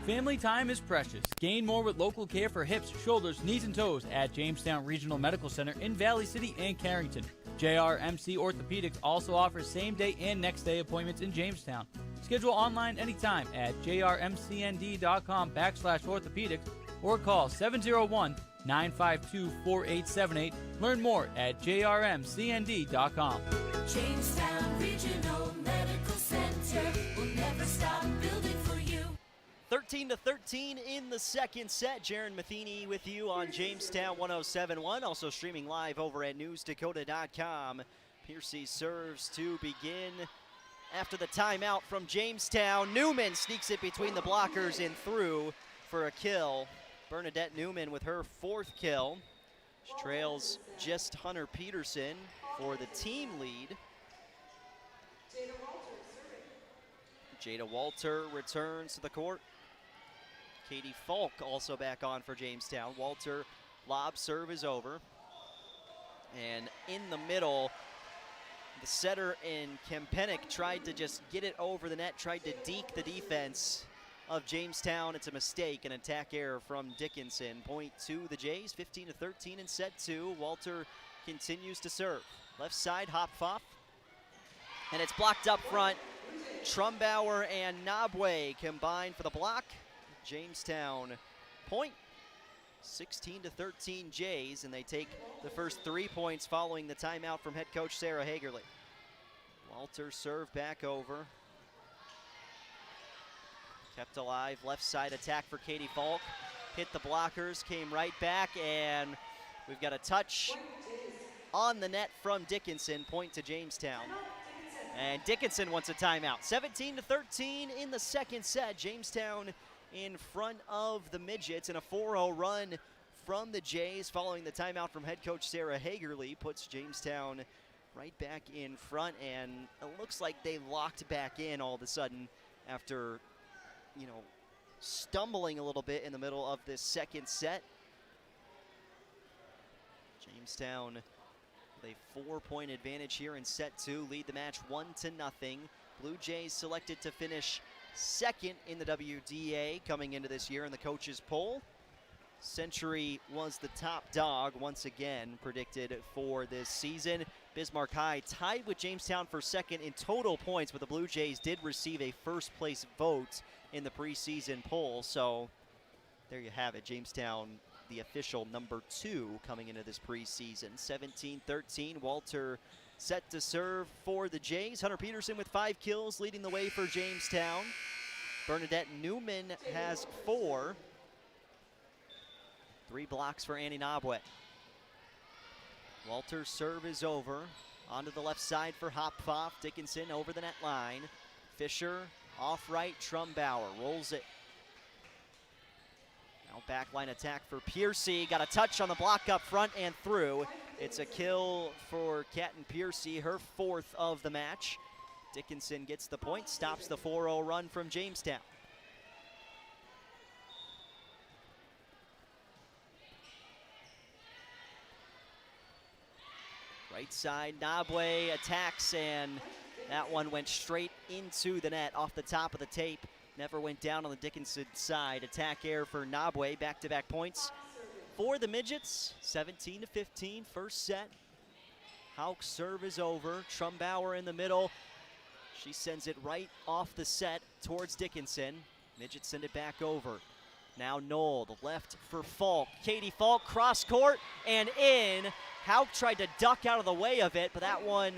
Family time is precious. Gain more with local care for hips, shoulders, knees, and toes at Jamestown Regional Medical Center in Valley City and Carrington. JRMC Orthopedics also offers same-day and next-day appointments in Jamestown. Schedule online anytime at jrmcnd.com/orthopedics or call 701-952-4878. Learn more at jrmcnd.com. Jamestown Regional Medical Center will never stop building for you. 13-13 in the second set. Jaron Matheny with you on Jamestown 107.1, also streaming live over at newsdakota.com. Piercy serves to begin after the timeout from Jamestown. Newman sneaks it between the blockers and through for a kill. Bernadette Newman with her 4th kill. She trails just Hunter Peterson for the team lead. Jada Walter returns to the court. Katie Falk also back on for Jamestown. Walter lob serve is over. And in the middle, the setter in Kempenik tried to just get it over the net, tried to deke the defense of Jamestown. It's a mistake, an attack error from Dickinson. Point to the Jays, 15-13 in set 2. Walter continues to serve. Left side, Hopfoff. And it's blocked up front. Trumbauer and Nabwe combine for the block. Jamestown point, 16-13 Jays, and they take the first 3 points following the timeout from head coach Sarah Hagerly. Walter serve back over. Kept alive, left side attack for Katie Falk. Hit the blockers, came right back, and we've got a touch on the net from Dickinson, point to Jamestown. And Dickinson wants a timeout. 17-13 in the second set. Jamestown in front of the Midgets, and a 4-0 run from the Jays following the timeout from head coach Sarah Hagerly puts Jamestown right back in front, and it looks like they locked back in all of a sudden after, stumbling a little bit in the middle of this second set. Jamestown with a 4-point advantage here in set 2, lead the match 1-0. Blue Jays selected to finish second in the WDA coming into this year in the coaches poll. Century was the top dog once again predicted for this season. Bismarck High tied with Jamestown for second in total points, but the Blue Jays did receive a first place vote in the preseason poll. So there you have it, Jamestown the official number 2 coming into this preseason. 17-13, Walter set to serve for the Jays. Hunter Peterson with 5 kills leading the way for Jamestown. Bernadette Newman has 4. 3 blocks for Annie Nabwe. Walter's serve is over. Onto the left side for Hopfoff. Dickinson over the net line. Fisher off right. Trumbauer rolls it. Now backline attack for Piercy. Got a touch on the block up front and through. It's a kill for Catton Piercy, her 4th of the match. Dickinson gets the point, stops the 4-0 run from Jamestown. Right side, Nabwe attacks, and that one went straight into the net off the top of the tape. Never went down on the Dickinson side. Attack air for Nabwe, back-to-back points for the Midgets. 17-15, first set. Hauk's serve is over. Trumbauer in the middle. She sends it right off the set towards Dickinson. Midgets send it back over. Now Knoll, the left for Falk. Katie Falk, cross court and in. Hauk tried to duck out of the way of it, but that one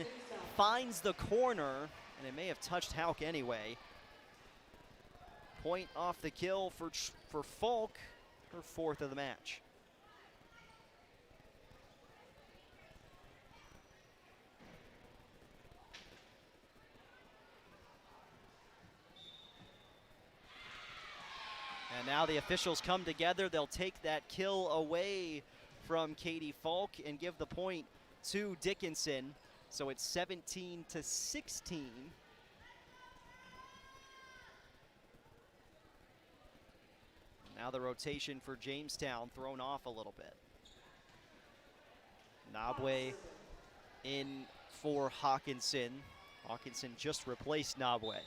finds the corner, and it may have touched Hauk anyway. Point off the kill for Falk, her 4th of the match. And now the officials come together. They'll take that kill away from Katie Falk and give the point to Dickinson. So it's 17-16. Now the rotation for Jamestown thrown off a little bit. Nabwe in for Hawkinson. Hawkinson just replaced Nabwe.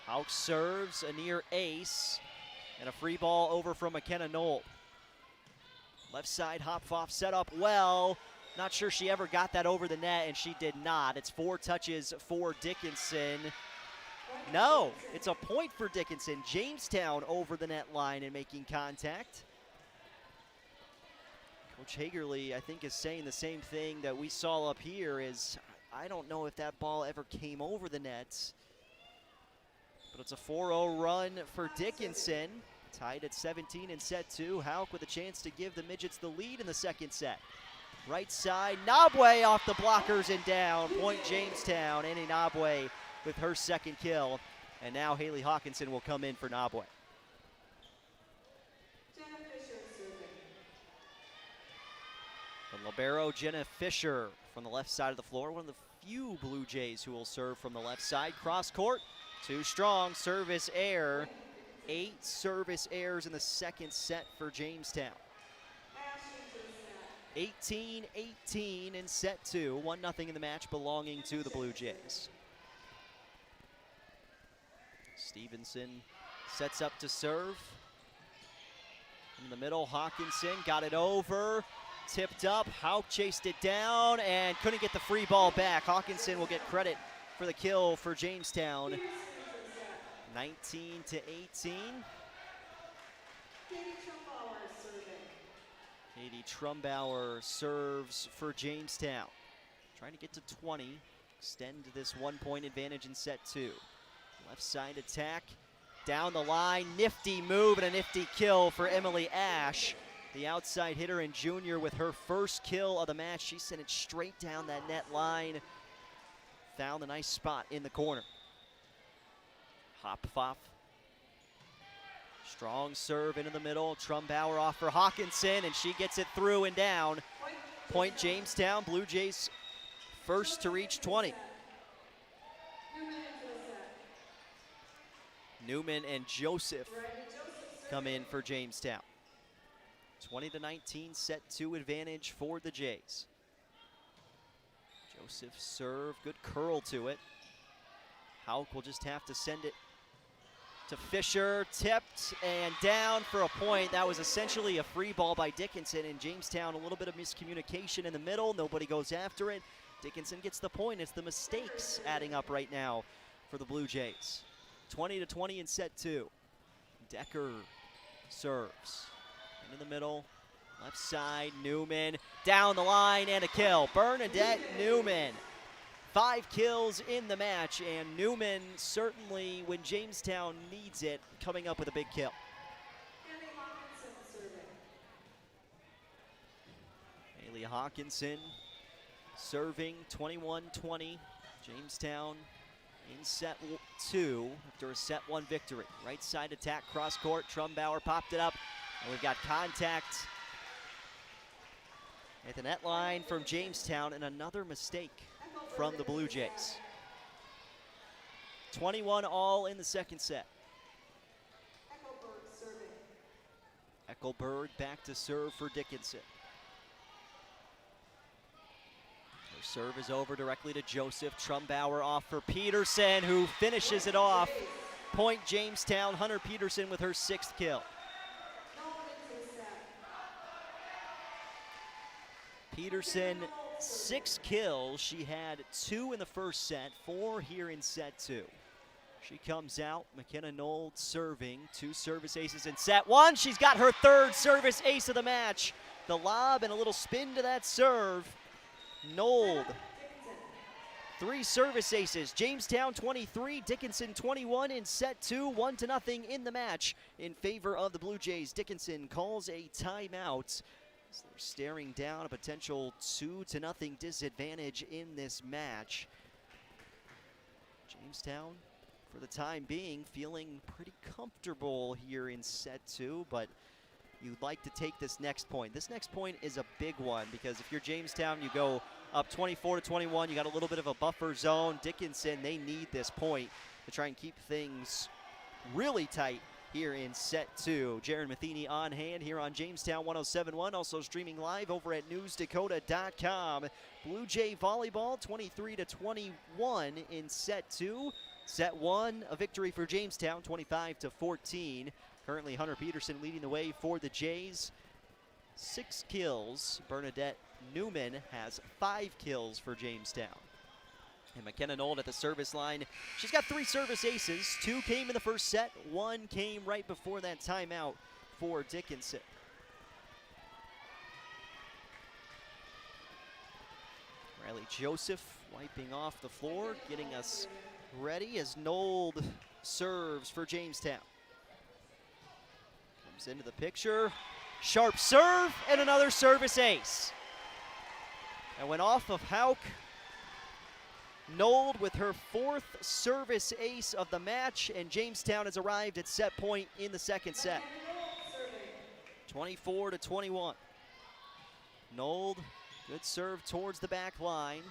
Hauk serves a near ace, and a free ball over from McKenna Knoll. Left side, Hopfoff set up well. Not sure she ever got that over the net, and she did not. It's 4 touches for Dickinson. No, it's a point for Dickinson. Jamestown over the net line and making contact. Coach Hagerly, I think, is saying the same thing that we saw up here is, I don't know if that ball ever came over the net. But it's a 4-0 run for Dickinson. Tied at 17 in set 2. Hauk with a chance to give the Midgets the lead in the second set. Right side, Nabwe off the blockers and down. Point Jamestown. Annie Nabwe with her 2nd kill. And now Haley Hawkinson will come in for Nabwe. The libero, Jenna Fisher, from the left side of the floor. One of the few Blue Jays who will serve from the left side. Cross court. Too strong, service error. 8 service errors in the second set for Jamestown. 18-18 in set 2. 1-0 in the match belonging to the Blue Jays. Stevenson sets up to serve. In the middle, Hawkinson got it over. Tipped up, Hauk chased it down and couldn't get the free ball back. Hawkinson will get credit for the kill for Jamestown. 19-18. Katie Trumbauer serves for Jamestown. Trying to get to 20, extend this 1-point advantage in set 2. Left side attack, down the line, nifty move and a nifty kill for Emily Ash. The outside hitter and junior with her 1st kill of the match. She sent it straight down that net line. Found a nice spot in the corner. Hopfoff. Strong serve into the middle. Trumbauer off for Hawkinson, and she gets it through and down. Point Jamestown. Blue Jays first to reach 20. Newman and Joseph come in for Jamestown. 20-19, set 2 advantage for the Jays. Joseph serve, good curl to it. Hauk will just have to send it to Fisher, tipped and down for a point. That was essentially a free ball by Dickinson, and Jamestown, a little bit of miscommunication in the middle. Nobody goes after it. Dickinson gets the point. It's the mistakes adding up right now for the Blue Jays. 20-20 in set 2. Decker serves. Into the middle, left side, Newman, down the line, and a kill. Bernadette Newman. 5 kills in the match, and Newman certainly, when Jamestown needs it, coming up with a big kill. Haley Hawkinson serving, 21-20. Jamestown in set 2 after a set 1 victory. Right side attack, cross court, Trumbauer popped it up, and we've got contact at the net line from Jamestown, and another mistake from the Blue Jays. 21 all in the second set. Eckelberg back to serve for Dickinson. Her serve is over directly to Joseph. Trumbauer off for Peterson, who finishes it off. Point Jamestown. Hunter Peterson with her 6th kill. Peterson, 6 kills. She had 2 in the first set, 4 here in set 2. She comes out, McKenna Nold serving, 2 service aces in set 1. She's got her 3rd service ace of the match. The lob and a little spin to that serve. Nold, 3 service aces. Jamestown 23, Dickinson 21 in set 2, 1-0 in the match in favor of the Blue Jays. Dickinson calls a timeout. They're staring down a potential 2-0 disadvantage in this match. Jamestown, for the time being, feeling pretty comfortable here in set 2, but you'd like to take this next point. This next point is a big one, because if you're Jamestown, you go up 24-21, you got a little bit of a buffer zone. Dickinson, they need this point to try and keep things really tight here in set 2. Jaron Matheny on hand here on Jamestown 107.1, also streaming live over at newsdakota.com. Blue Jay Volleyball 23-21 in set 2. Set 1, a victory for Jamestown, 25-14. Currently Hunter Peterson leading the way for the Jays. 6 kills. Bernadette Newman has 5 kills for Jamestown. And McKenna Nold at the service line. She's got 3 service aces. 2 came in the first set. 1 came right before that timeout for Dickinson. Riley Joseph wiping off the floor, getting us ready as Nold serves for Jamestown. Comes into the picture. Sharp serve and another service ace. And went off of Hauk. Nold with her 4th service ace of the match, and Jamestown has arrived at set point in the second set. 24-21. Nold, good serve towards the back line.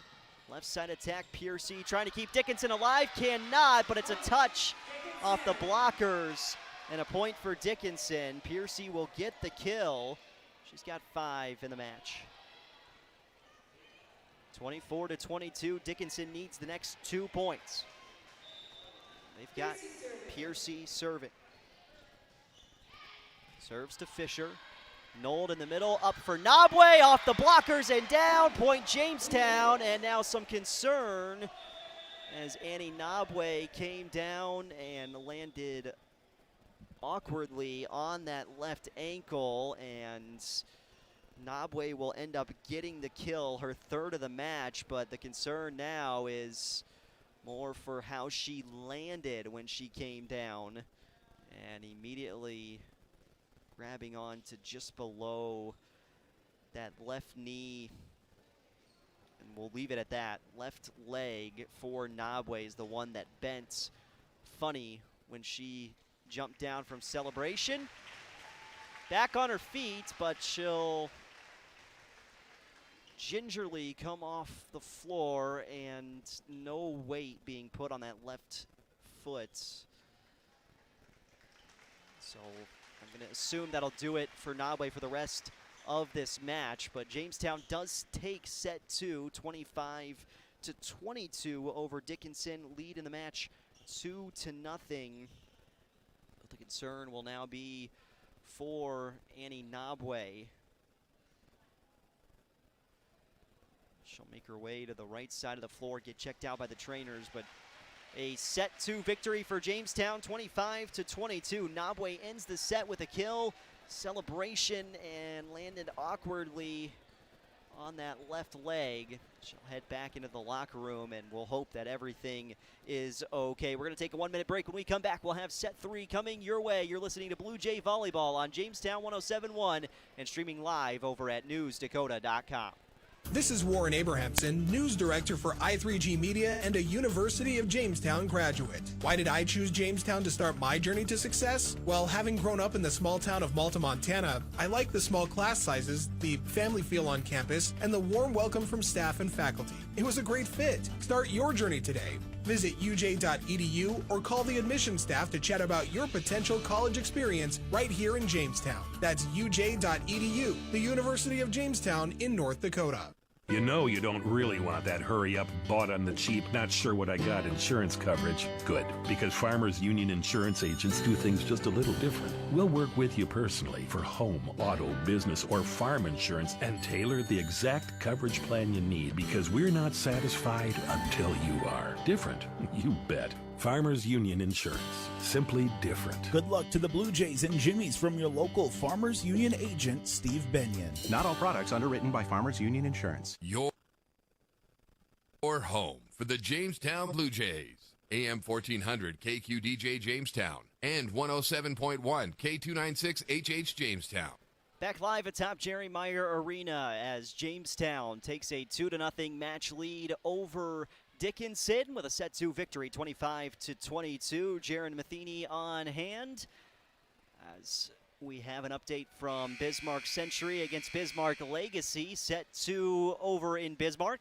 Left side attack, Piercy trying to keep Dickinson alive, cannot, but it's a touch off the blockers, and a point for Dickinson. Piercy will get the kill. She's got 5 in the match. 24-22, Dickinson needs the next 2 points. They've got Piercy serving. Serves to Fisher. Nold in the middle, up for Nabwe, off the blockers and down. Point Jamestown, and now some concern as Annie Nabwe came down and landed awkwardly on that left ankle, and Nabwe will end up getting the kill, her 3rd of the match, but the concern now is more for how she landed when she came down, and immediately grabbing on to just below that left knee, and we'll leave it at that. Left leg for Nabwe is the one that bent funny when she jumped down from celebration. Back on her feet, but she'll gingerly come off the floor, and no weight being put on that left foot. So I'm going to assume that'll do it for Nabwe for the rest of this match, but Jamestown does take set 2, 25-22 over Dickinson, lead in the match 2-0. But the concern will now be for Annie Nabwe. She'll make her way to the right side of the floor, get checked out by the trainers, but a set 2 victory for Jamestown, 25-22. Nabwe ends the set with a kill, celebration, and landed awkwardly on that left leg. She'll head back into the locker room, and we'll hope that everything is okay. We're going to take a 1-minute break. When we come back, we'll have set 3 coming your way. You're listening to Blue Jay Volleyball on Jamestown 107.1 and streaming live over at newsdakota.com. This is Warren Abrahamson, News Director for I3G Media and a University of Jamestown graduate. Why did I choose Jamestown to start my journey to success? Well, having grown up in the small town of Malta, Montana, I like the small class sizes, the family feel on campus, and the warm welcome from staff and faculty. It was a great fit. Start your journey today. Visit uj.edu or call the admissions staff to chat about your potential college experience right here in Jamestown. That's uj.edu, the University of Jamestown in North Dakota. You know you don't really want that hurry-up, bought-on-the-cheap, not-sure-what-I-got insurance coverage. Good, because Farmers Union insurance agents do things just a little different. We'll work with you personally for home, auto, business, or farm insurance and tailor the exact coverage plan you need, because we're not satisfied until you are. Different, you bet. Farmers Union Insurance. Simply different. Good luck to the Blue Jays and Jimmies from your local Farmers Union agent, Steve Benyon. Not all products underwritten by Farmers Union Insurance. Your home for the Jamestown Blue Jays. AM 1400 KQDJ Jamestown and 107.1 K296 HH Jamestown. Back live atop Jerry Meyer Arena as Jamestown takes a 2-0 match lead over Dickinson with a set 2 victory, 25-22. Jaron Matheny on hand as we have an update from Bismarck Century against Bismarck Legacy. Set 2 over in Bismarck.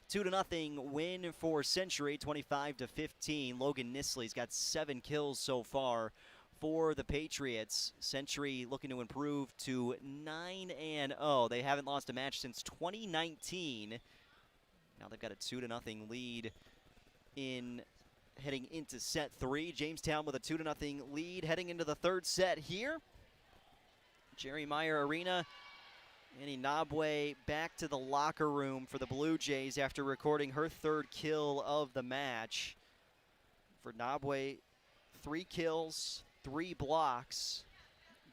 2-0 win for Century, 25-15. Logan Nisley's got 7 kills so far for the Patriots. Century looking to improve to 9-0. They haven't lost a match since 2019. Now they've got a 2-0 lead in heading into set 3. Jamestown with a 2-0 lead heading into the third set here. Jerry Meyer Arena. Annie Nabwe back to the locker room for the Blue Jays after recording her 3rd kill of the match. For Nabwe, 3 kills, 3 blocks,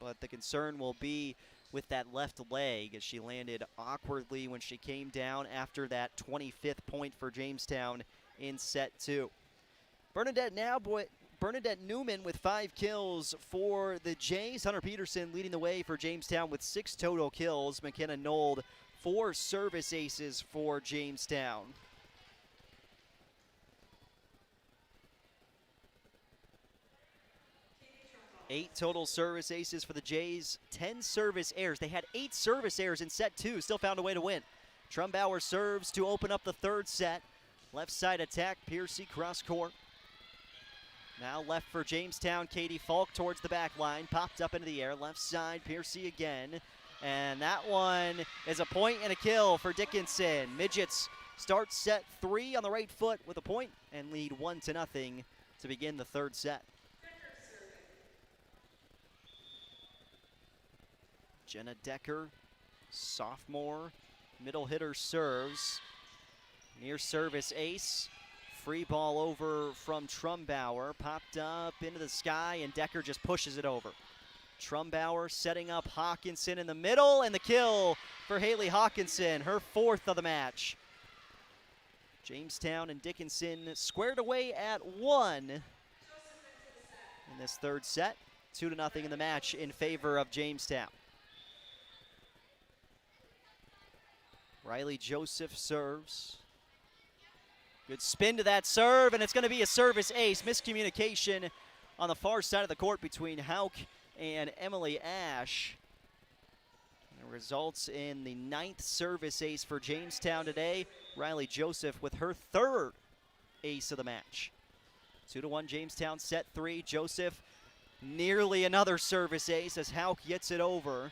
but the concern will be with that left leg as she landed awkwardly when she came down after that 25th point for Jamestown in set 2. Bernadette Newman with 5 kills for the Jays. Hunter Peterson leading the way for Jamestown with 6 total kills. McKenna Nold, 4 service aces for Jamestown. Eight total service aces for the Jays, 10 service errors. They had 8 service errors in set 2, still found a way to win. Trumbauer serves to open up the third set. Left side attack, Piercy cross court. Now left for Jamestown, Katie Falk towards the back line, popped up into the air. Left side, Piercy again. And that one is a point and a kill for Dickinson. Midgets start set 3 on the right foot with a point and lead 1-0 to begin the third set. Jenna Decker, sophomore, middle hitter serves. Near service ace. Free ball over from Trumbauer. Popped up into the sky, and Decker just pushes it over. Trumbauer setting up Hawkinson in the middle, and the kill for Haley Hawkinson, her 4th of the match. Jamestown and Dickinson squared away at 1 in this third set. 2-0 in the match in favor of Jamestown. Riley Joseph serves. Good spin to that serve, and it's going to be a service ace. Miscommunication on the far side of the court between Hauk and Emily Ash. And it results in the 9th service ace for Jamestown today. Riley Joseph with her 3rd ace of the match. 2-1 Jamestown set 3. Joseph nearly another service ace as Hauk gets it over.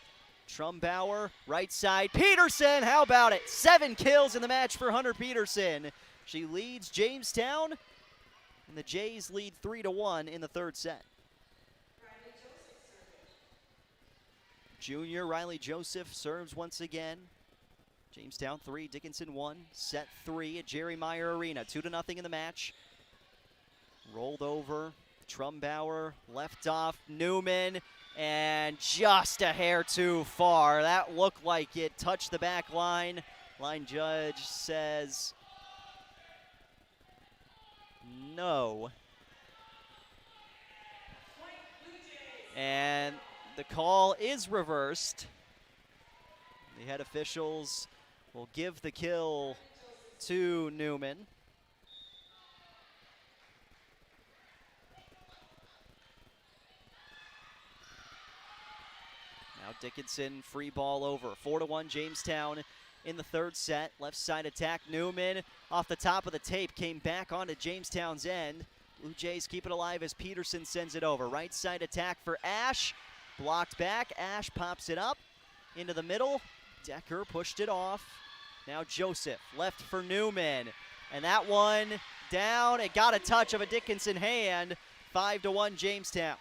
Trumbauer, right side, Peterson, how about it? 7 kills in the match for Hunter Peterson. She leads Jamestown, and the Jays lead 3-1 in the third set. Junior Riley Joseph serves once again. Jamestown 3, Dickinson 1, set 3 at Jerry Meyer Arena. 2-0 in the match. Rolled over, Trumbauer, left off, Newman, and just a hair too far. That looked like it touched the back line. Line judge says no. And the call is reversed. The head officials will give the kill to Newman. Now Dickinson, free ball over. 4-1 Jamestown in the third set. Left side attack, Newman off the top of the tape, came back onto Jamestown's end. Blue Jays keep it alive as Peterson sends it over. Right side attack for Ash, blocked back. Ash pops it up into the middle. Decker pushed it off. Now Joseph, left for Newman. And that one down. It got a touch of a Dickinson hand. 5-1 Jamestown.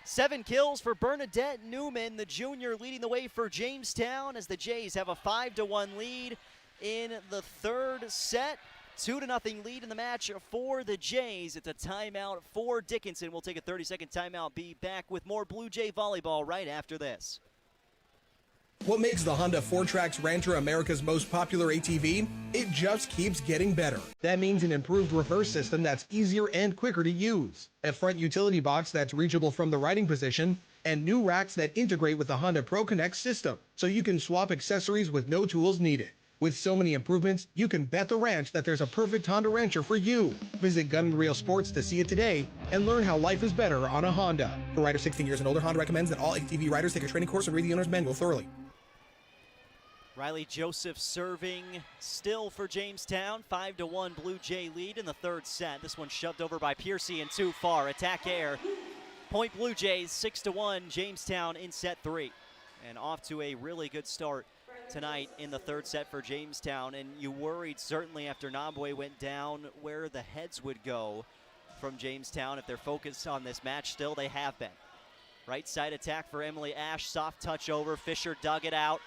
Seven kills for Bernadette Newman, the junior, leading the way for Jamestown as the Jays have a 5-1 lead in the third set. 2-0 lead in the match for the Jays. It's a timeout for Dickinson. We'll take a 30-second timeout. Be back with more Blue Jay volleyball right after this. What makes the Honda 4Trax Rancher America's most popular ATV? It just keeps getting better. That means an improved reverse system that's easier and quicker to use, a front utility box that's reachable from the riding position, and new racks that integrate with the Honda Pro Connect system, so you can swap accessories with no tools needed. With so many improvements, you can bet the ranch that there's a perfect Honda Rancher for you. Visit Gun and Reel Sports to see it today and learn how life is better on a Honda. For riders 16 years and older, Honda recommends that all ATV riders take a training course and read the owner's manual thoroughly. Riley Joseph serving still for Jamestown. 5-1 Blue Jay lead in the third set. This one shoved over by Piercy and too far. Attack air. Point Blue Jays 6-1 Jamestown in set 3. And off to a really good start tonight in the third set for Jamestown. And you worried certainly after Nabwe went down where the heads would go from Jamestown. If they're focused on this match still, they have been. Right side attack for Emily Ash. Soft touch over. Fisher dug it out.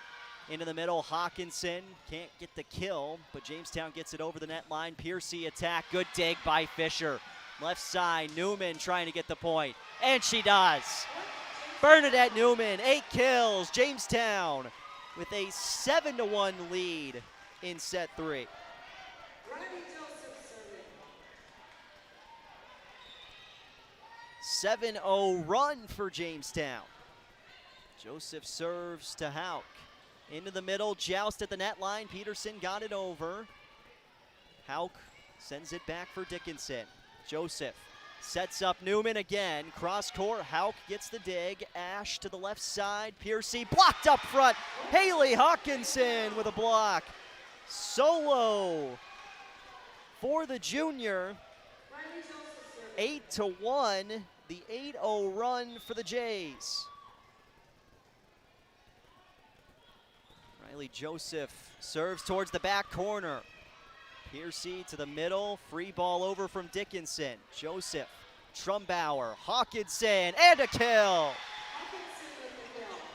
Into the middle, Hawkinson can't get the kill, but Jamestown gets it over the net line. Piercy attack, good dig by Fisher. Left side, Newman trying to get the point, and she does. Bernadette Newman, 8 kills. Jamestown with a 7-1 lead in set 3. 7-0 run for Jamestown. Joseph serves to Hauk. Into the middle, joust at the net line. Peterson got it over. Hauk sends it back for Dickinson. Joseph sets up Newman again. Cross court, Hauk gets the dig. Ash to the left side. Piercy blocked up front. Haley Hawkinson with a block. Solo for the junior. 8-1, the 8-0 run for the Jays. Riley Joseph serves towards the back corner. Piercy to the middle, free ball over from Dickinson. Joseph, Trumbauer, Hawkinson, and a kill.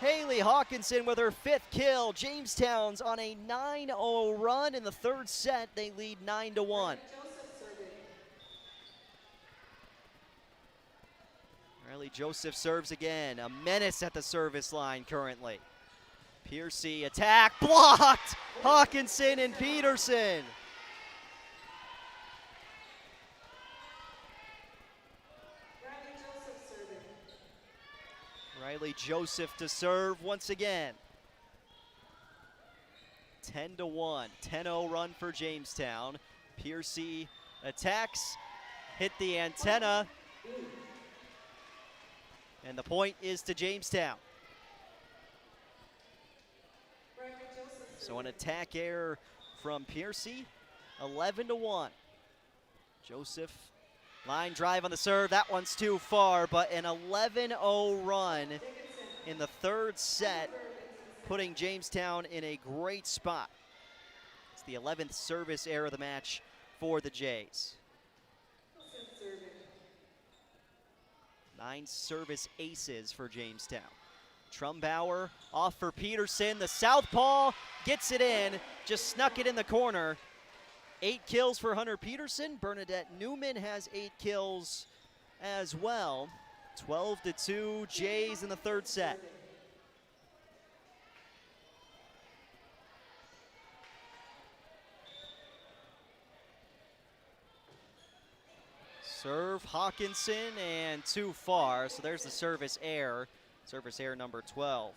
Haley Hawkinson with her 5th kill. Jamestown's on a 9-0 run in the third set. They lead 9-1. Riley Joseph serves again. A menace at the service line currently. Piercy attack, blocked! Hawkinson and Peterson. Riley Joseph to serve once again. 10-1, 10-0 run for Jamestown. Piercy attacks, hit the antenna, and the point is to Jamestown. So an attack error from Piercy, 11-1. Joseph Line drive on the serve. That one's too far, but an 11-0 run in the third set, putting Jamestown in a great spot. It's the 11th service error of the match for the Jays. 9 service aces for Jamestown. Trumbauer off for Peterson. The southpaw gets it in, just snuck it in the corner. 8 kills for Hunter Peterson. Bernadette Newman has 8 kills as well. 12-2 Jays in the third set. Serve Hawkinson and too far, so there's the service error. Service error number 12.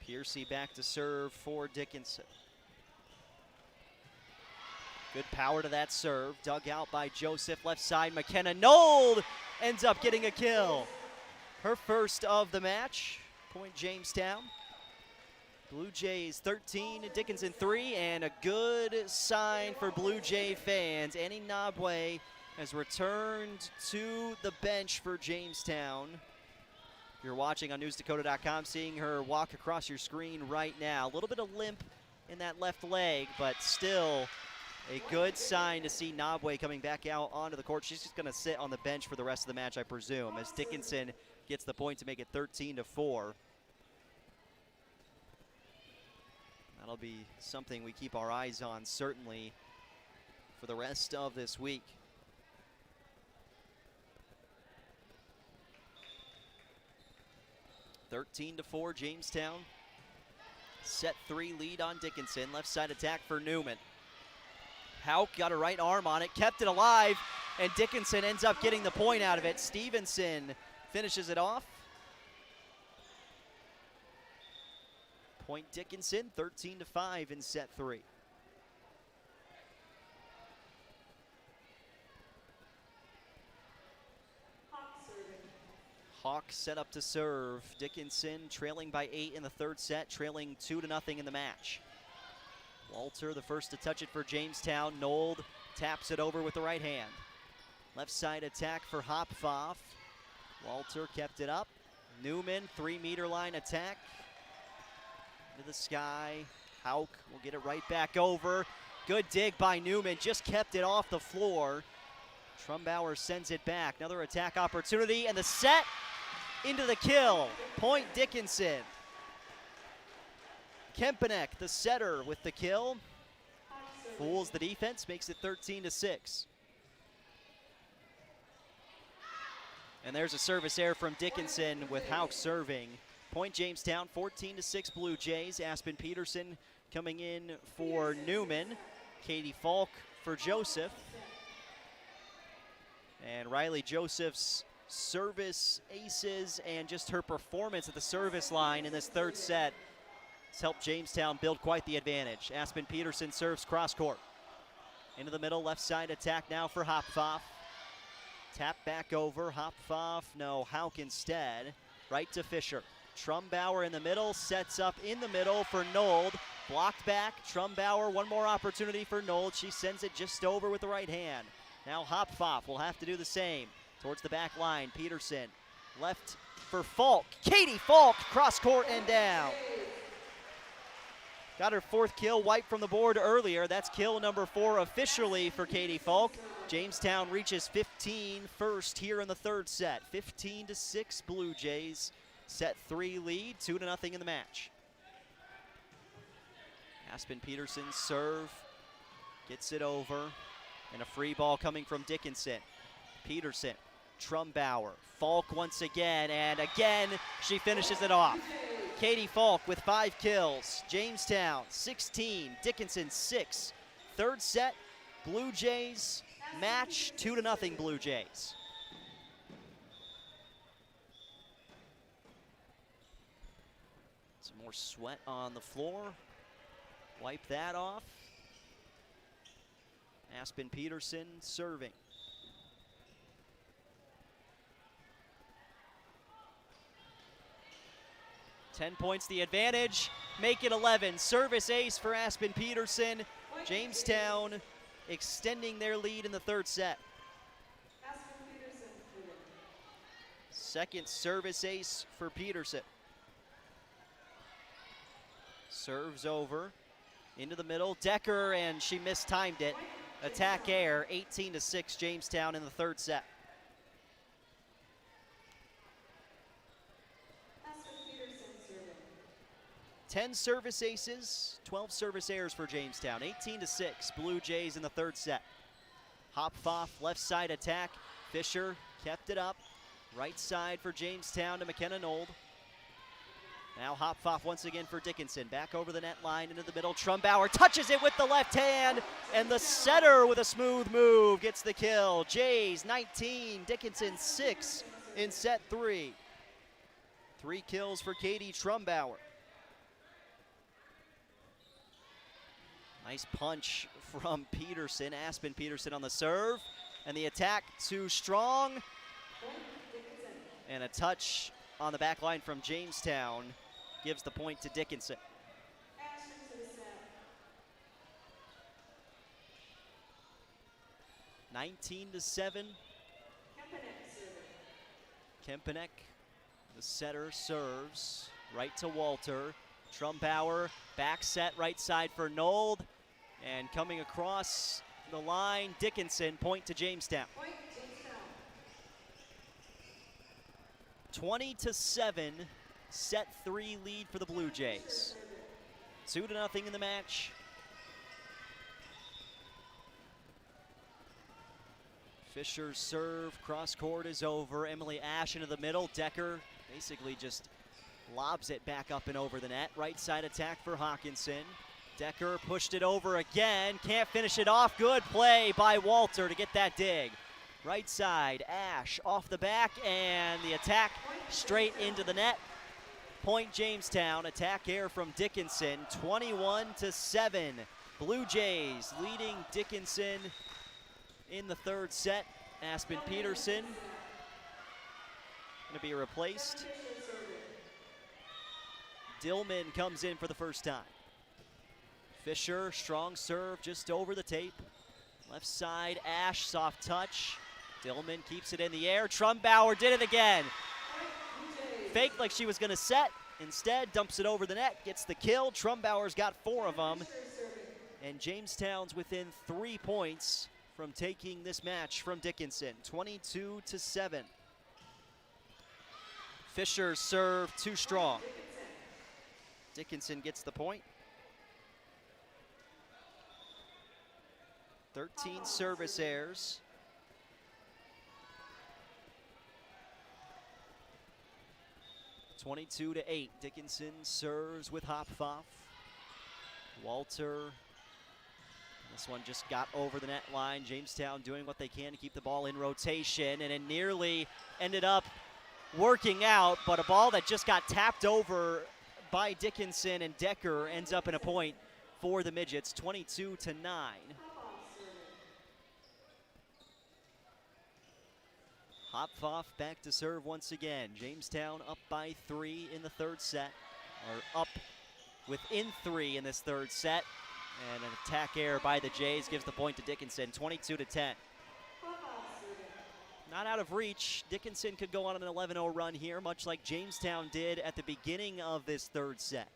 Piercy back to serve for Dickinson. Good power to that serve. Dug out by Joseph, left side. McKenna Nold ends up getting a kill. Her first of the match. Point Jamestown. Blue Jays 13, Dickinson 3, and a good sign for Blue Jay fans. Annie Nabwe has returned to the bench for Jamestown. If you're watching on newsdakota.com, seeing her walk across your screen right now. A little bit of limp in that left leg, but still a good sign to see Nabwe coming back out onto the court. She's just going to sit on the bench for the rest of the match, I presume, as Dickinson gets the point to make it 13-4. That'll be something we keep our eyes on, certainly, for the rest of this week. (13-4) Jamestown. Set 3 lead on Dickinson. Left side attack for Newman. Hauk got a right arm on it, kept it alive, and Dickinson ends up getting the point out of it. Stevenson finishes it off. Point Dickinson, 13-5 in set 3. Hauk set up to serve. Dickinson trailing by 8 in the third set, trailing 2-0 in the match. Walter, the first to touch it for Jamestown. Nold taps it over with the right hand. Left side attack for Hopfoff. Walter kept it up. Newman, 3-meter line attack. To the sky. Hauk will get it right back over. Good dig by Newman, just kept it off the floor. Trumbauer sends it back. Another attack opportunity, and the set into the kill. Point Dickinson. Kempenek, the setter, with the kill. Fools the defense, makes it 13-6. And there's a service error from Dickinson with Hauk serving. Point Jamestown, 14-6 Blue Jays. Aspen Peterson coming in for Newman. Katie Falk for Joseph. And Riley Joseph's service aces and just her performance at the service line in this third set has helped Jamestown build quite the advantage. Aspen Peterson serves cross court. Into the middle, left side attack now for Hopfoff. Tap back over, Hopfoff, no, Hauk instead. Right to Fisher. Trumbauer in the middle, sets up in the middle for Nold. Blocked back, Trumbauer, one more opportunity for Nold. She sends it just over with the right hand. Now Hopfoff will have to do the same. Towards the back line, Peterson. Left for Falk. Katie Falk, cross court and down. Got her 4th kill, wiped from the board earlier. That's kill number 4 officially for Katie Falk. Jamestown reaches 15 first here in the third set. 15-6 Blue Jays. Set 3 lead, 2-0 in the match. Aspen Peterson serve, gets it over, and a free ball coming from Dickinson. Peterson, Trumbauer, Falk once again, and again she finishes it off. Katie Falk with 5 kills. Jamestown 16, Dickinson 6. Third set, Blue Jays match, 2-0 Blue Jays. Some more sweat on the floor. Wipe that off. Aspen Peterson serving. 10 points the advantage, make it 11. Service ace for Aspen Peterson. Jamestown extending their lead in the third set. Second service ace for Peterson. Serves over into the middle. Decker, and she mistimed it. Attack air, 18-6 Jamestown in the third set. Ten service aces, 12 service errors for Jamestown. 18-6 Blue Jays in the third set. Hopfoff, left side attack. Fisher kept it up. Right side for Jamestown to McKenna Nold. Now Hopfoff once again for Dickinson. Back over the net line into the middle. Trumbauer touches it with the left hand, and the setter with a smooth move gets the kill. Jays 19, Dickinson 6 in set 3. 3 kills for Katie Trumbauer. Nice punch from Peterson, Aspen Peterson on the serve, and the attack too strong. And a touch on the back line from Jamestown gives the point to Dickinson. (19-7). Kempenek, the setter, serves right to Walter. Trumbauer, back set right side for Nold, and coming across the line, Dickinson, point to Jamestown. 20-7, set 3 lead for the Blue Jays. 2-0 in the match. Fisher's serve, cross court is over. Emily Ash into the middle. Decker basically just lobs it back up and over the net. Right side attack for Hawkinson. Decker pushed it over again. Can't finish it off. Good play by Walter to get that dig. Right side, Ash off the back, and the attack straight into the net. Point Jamestown. Attack air from Dickinson. 21-7. Blue Jays leading Dickinson in the third set. Aspen Peterson going to be replaced. Dillman comes in for the first time. Fisher, strong serve just over the tape. Left side, Ash, soft touch. Dillman keeps it in the air. Trumbauer did it again. Faked like she was going to set. Instead, dumps it over the net, gets the kill. Trumbauer's got 4 of them. And Jamestown's within 3 points from taking this match from Dickinson. 22-7. Fisher's serve too strong. Dickinson gets the point. 13 service errors. (22-8). Dickinson serves with Hopfoff. Walter. This one just got over the net line. Jamestown doing what they can to keep the ball in rotation, and it nearly ended up working out, but a ball that just got tapped over by Dickinson and Decker ends up in a point for the Midgets. 22-9. Hopfoff back to serve once again. Jamestown up by 3 in the third set, or up within 3 in this third set. And an attack error by the Jays gives the point to Dickinson, 22-10. Not out of reach. Dickinson could go on an 11-0 run here, much like Jamestown did at the beginning of this third set.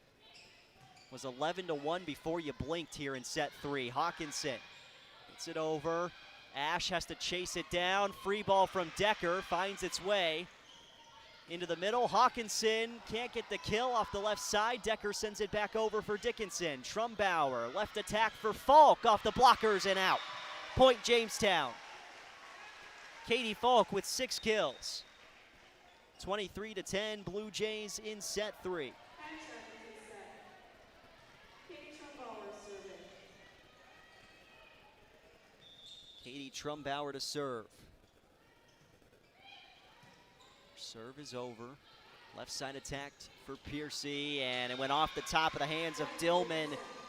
It was 11-1 before you blinked here in set 3. Hawkinson gets it over. Ash has to chase it down. Free ball from Decker, finds its way into the middle. Hawkinson can't get the kill off the left side. Decker sends it back over for Dickinson. Trumbauer, left attack for Falk, off the blockers and out. Point Jamestown. Katie Falk with 6 kills. 23-10, Blue Jays in set 3. Katie Trumbauer to serve. Serve is over. Left side attacked for Piercy, and it went off the top of the hands of Dillman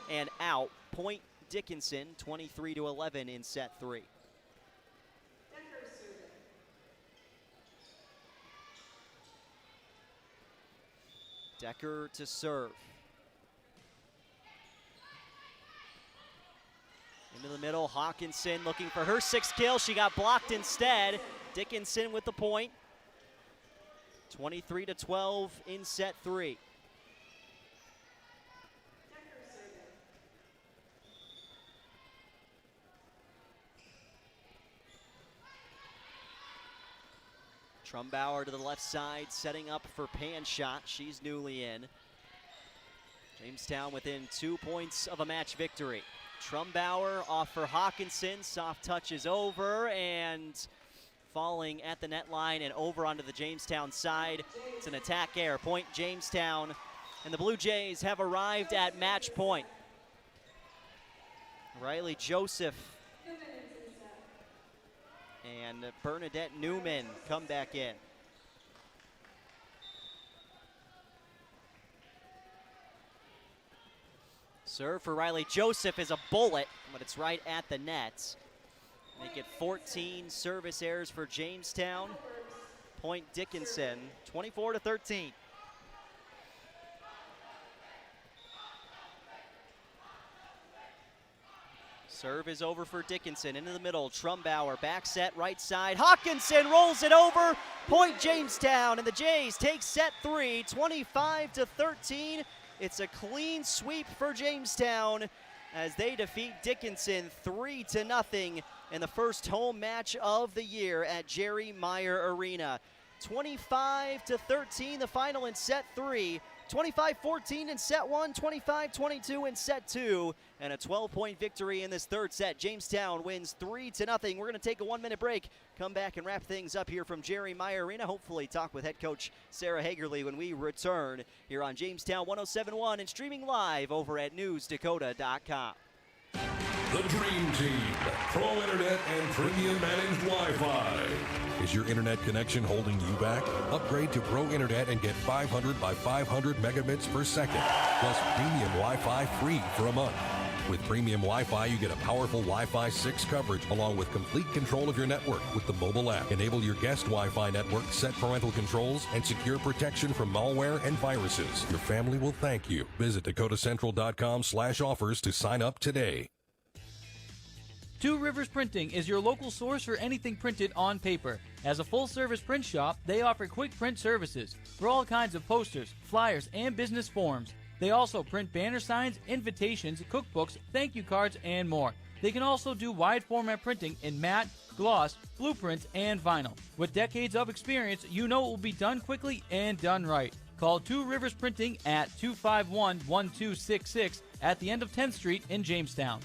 and out. Point Dickinson, 23-11 in set 3. Decker to serve. Into the middle, Hawkinson looking for her 6th kill. She got blocked instead. Dickinson with the point. 23-12 in set 3. Trumbauer to the left side, setting up for Pan shot. She's newly in. Jamestown within 2 points of a match victory. Trumbauer off for Hawkinson. Soft touch is over and falling at the net line and over onto the Jamestown side. It's an attack error. Point Jamestown, and the Blue Jays have arrived at match point. Riley Joseph and Bernadette Newman come back in. Serve for Riley Joseph is a bullet, but it's right at the net. Make it 14 service errors for Jamestown. Point Dickinson, 24-13. Serve is over for Dickinson, into the middle, Trumbauer, back set, right side, Hawkinson rolls it over, point Jamestown, and the Jays take set 3, 25-13. It's a clean sweep for Jamestown as they defeat Dickinson 3-0 in the first home match of the year at Jerry Meyer Arena. 25-13, the final in set 3. 25-14 in set 1, 25-22 in set 2, and a 12-point victory in this third set. Jamestown wins 3-0. We're going to take a 1-minute break, come back and wrap things up here from Jerry Meyer Arena. Hopefully talk with head coach Sarah Hagerly when we return here on Jamestown 107.1 and streaming live over at newsdakota.com. The Dream Team, Pro Internet and Premium Managed Wi-Fi. Is your internet connection holding you back? Upgrade to Pro Internet and get 500 by 500 megabits per second, plus premium Wi-Fi free for a month. With premium Wi-Fi, you get a powerful Wi-Fi 6 coverage along with complete control of your network with the mobile app. Enable your guest Wi-Fi network, set parental controls, and secure protection from malware and viruses. Your family will thank you. Visit dakotacentral.com/offers to sign up today. Two Rivers Printing is your local source for anything printed on paper. As a full-service print shop, they offer quick print services for all kinds of posters, flyers, and business forms. They also print banner signs, invitations, cookbooks, thank you cards, and more. They can also do wide format printing in matte, gloss, blueprints, and vinyl. With decades of experience, you know it will be done quickly and done right. Call Two Rivers Printing at 251-1266 at the end of 10th Street in Jamestown.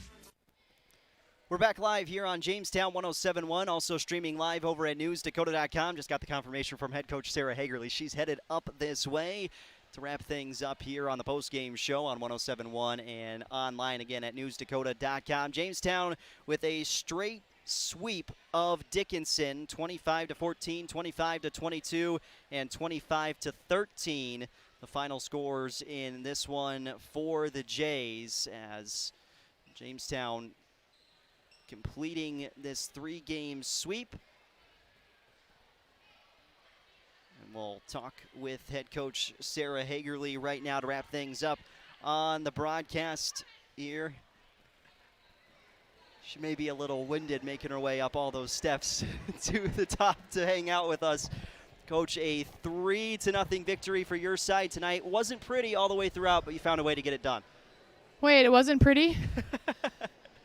We're back live here on Jamestown 107.1, also streaming live over at newsdakota.com. Just got the confirmation from head coach Sarah Hagerly. She's headed up this way to wrap things up here on the postgame show on 107.1 and online again at newsdakota.com. Jamestown with a straight sweep of Dickinson, 25-14, 25-22, and 25-13. The final scores in this one for the Jays as Jamestown completing this 3-game sweep. And we'll talk with head coach Sarah Hagerly right now to wrap things up on the broadcast here. She may be a little winded making her way up all those steps to the top to hang out with us. Coach, a 3-0 victory for your side tonight. Wasn't pretty all the way throughout, but you found a way to get it done. Wait, it wasn't pretty?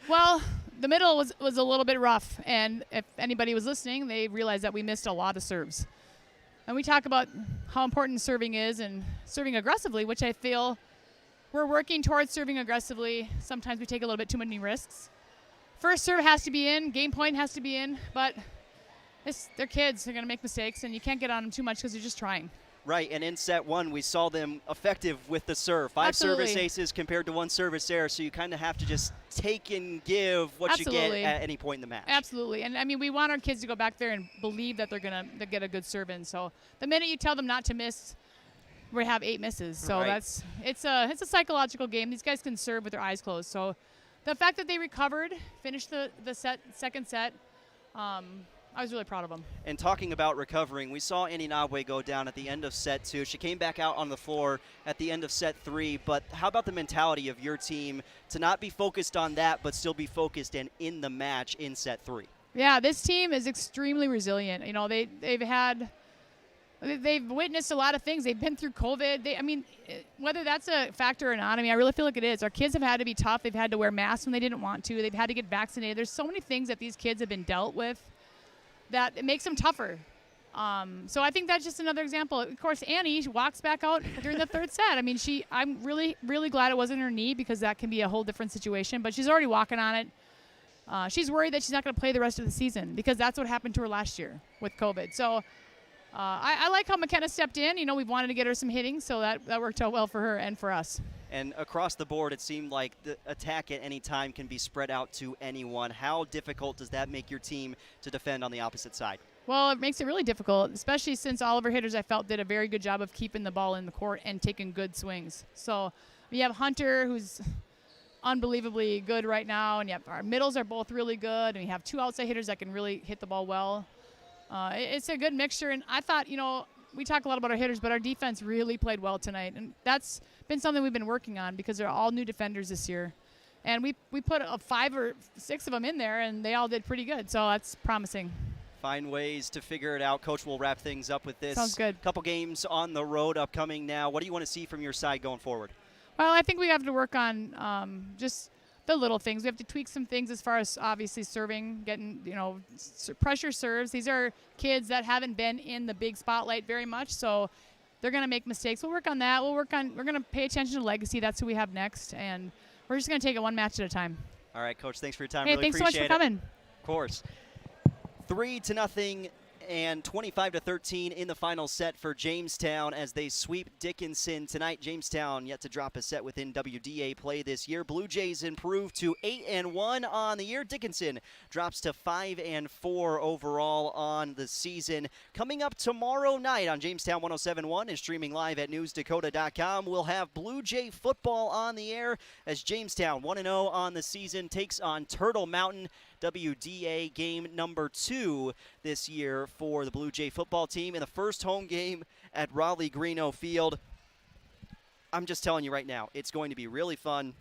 Well, the middle was a little bit rough, and if anybody was listening, they realized that we missed a lot of serves. And we talk about how important serving is and serving aggressively, which I feel we're working towards serving aggressively. Sometimes we take a little bit too many risks. First serve has to be in, game point has to be in, but they're kids. They're going to make mistakes, and you can't get on them too much because they're just trying. Right, and in set 1, we saw them effective with the serve. 5 Absolutely. service aces compared to 1 service error, so you kind of have to just take and give what Absolutely. you get at any point in the match. Absolutely, and I mean, we want our kids to go back there and believe that they're going to get a good serve in. So the minute you tell them not to miss, we have 8 misses. So Right. it's a psychological game. These guys can serve with their eyes closed. So the fact that they recovered, finished the second set, I was really proud of them. And talking about recovering, we saw Annie Nabwe go down at the end of set 2. She came back out on the floor at the end of set 3. But how about the mentality of your team to not be focused on that, but still be focused and in the match in set 3? Yeah, this team is extremely resilient. You know, they've witnessed a lot of things. They've been through COVID. Whether that's a factor or not, I really feel like it is. Our kids have had to be tough. They've had to wear masks when they didn't want to. They've had to get vaccinated. There's so many things that these kids have been dealt with that it makes them tougher. So I think that's just another example. Of course, Annie walks back out during the third set. I'm really, really glad it wasn't her knee, because that can be a whole different situation. But she's already walking on it. She's worried that she's not going to play the rest of the season, because that's what happened to her last year with COVID. So I like how McKenna stepped in. You know, we wanted to get her some hitting, so that worked out well for her and for us. And across the board, it seemed like the attack at any time can be spread out to anyone. How difficult does that make your team to defend on the opposite side? Well, it makes it really difficult, especially since all of our hitters, I felt, did a very good job of keeping the ball in the court and taking good swings. So we have Hunter, who's unbelievably good right now, and our middles are both really good, and we have 2 outside hitters that can really hit the ball well. It's a good mixture, and I thought, we talk a lot about our hitters, but our defense really played well tonight, and that's been something we've been working on, because they're all new defenders this year. And we put 5 or 6 of them in there, and they all did pretty good, so that's promising. Find ways to figure it out. Coach will wrap things up with this. Sounds good. Couple games on the road upcoming now. What do you want to see from your side going forward? Well, I think we have to work on just the little things. We have to tweak some things as far as obviously serving, getting, pressure serves. These are kids that haven't been in the big spotlight very much, so they're going to make mistakes. We'll work on that. We're going to pay attention to legacy. That's who we have next, and we're just going to take it one match at a time. All right, Coach, thanks for your time. Hey, really thanks so much for coming. Of course. 3-0 and 25-13 in the final set for Jamestown as they sweep Dickinson tonight. Jamestown yet to drop a set within WDA play this year. Blue Jays improve to 8-1 on the year. Dickinson drops to 5-4 overall on the season. Coming up tomorrow night on Jamestown 107.1 and streaming live at newsdakota.com, we'll have Blue Jay football on the air as Jamestown 1-0 on the season takes on Turtle Mountain. WDA game number 2 this year for the Blue Jay football team in the first home game at Raleigh-Greeno Field. I'm just telling you right now, it's going to be really fun.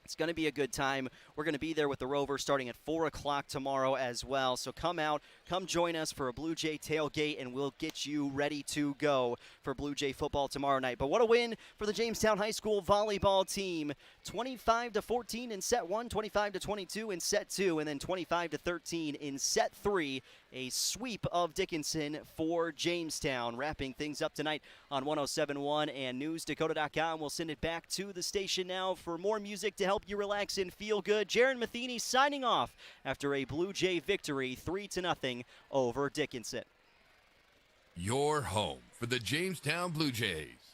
It's going to be a good time. We're going to be there with the Rovers starting at 4 o'clock tomorrow as well. So come out, come join us for a Blue Jay tailgate, and we'll get you ready to go for Blue Jay football tomorrow night. But what a win for the Jamestown High School volleyball team. 25-14 in set 1, 25-22 in set 2, and then 25-13 in set 3. A sweep of Dickinson for Jamestown. Wrapping things up tonight on 107.1 and newsdakota.com. We'll send it back to the station now for more music to help you relax and feel good. Jaron Matheny signing off after a Blue Jay victory 3-0 over Dickinson. Your home for the Jamestown Blue Jays.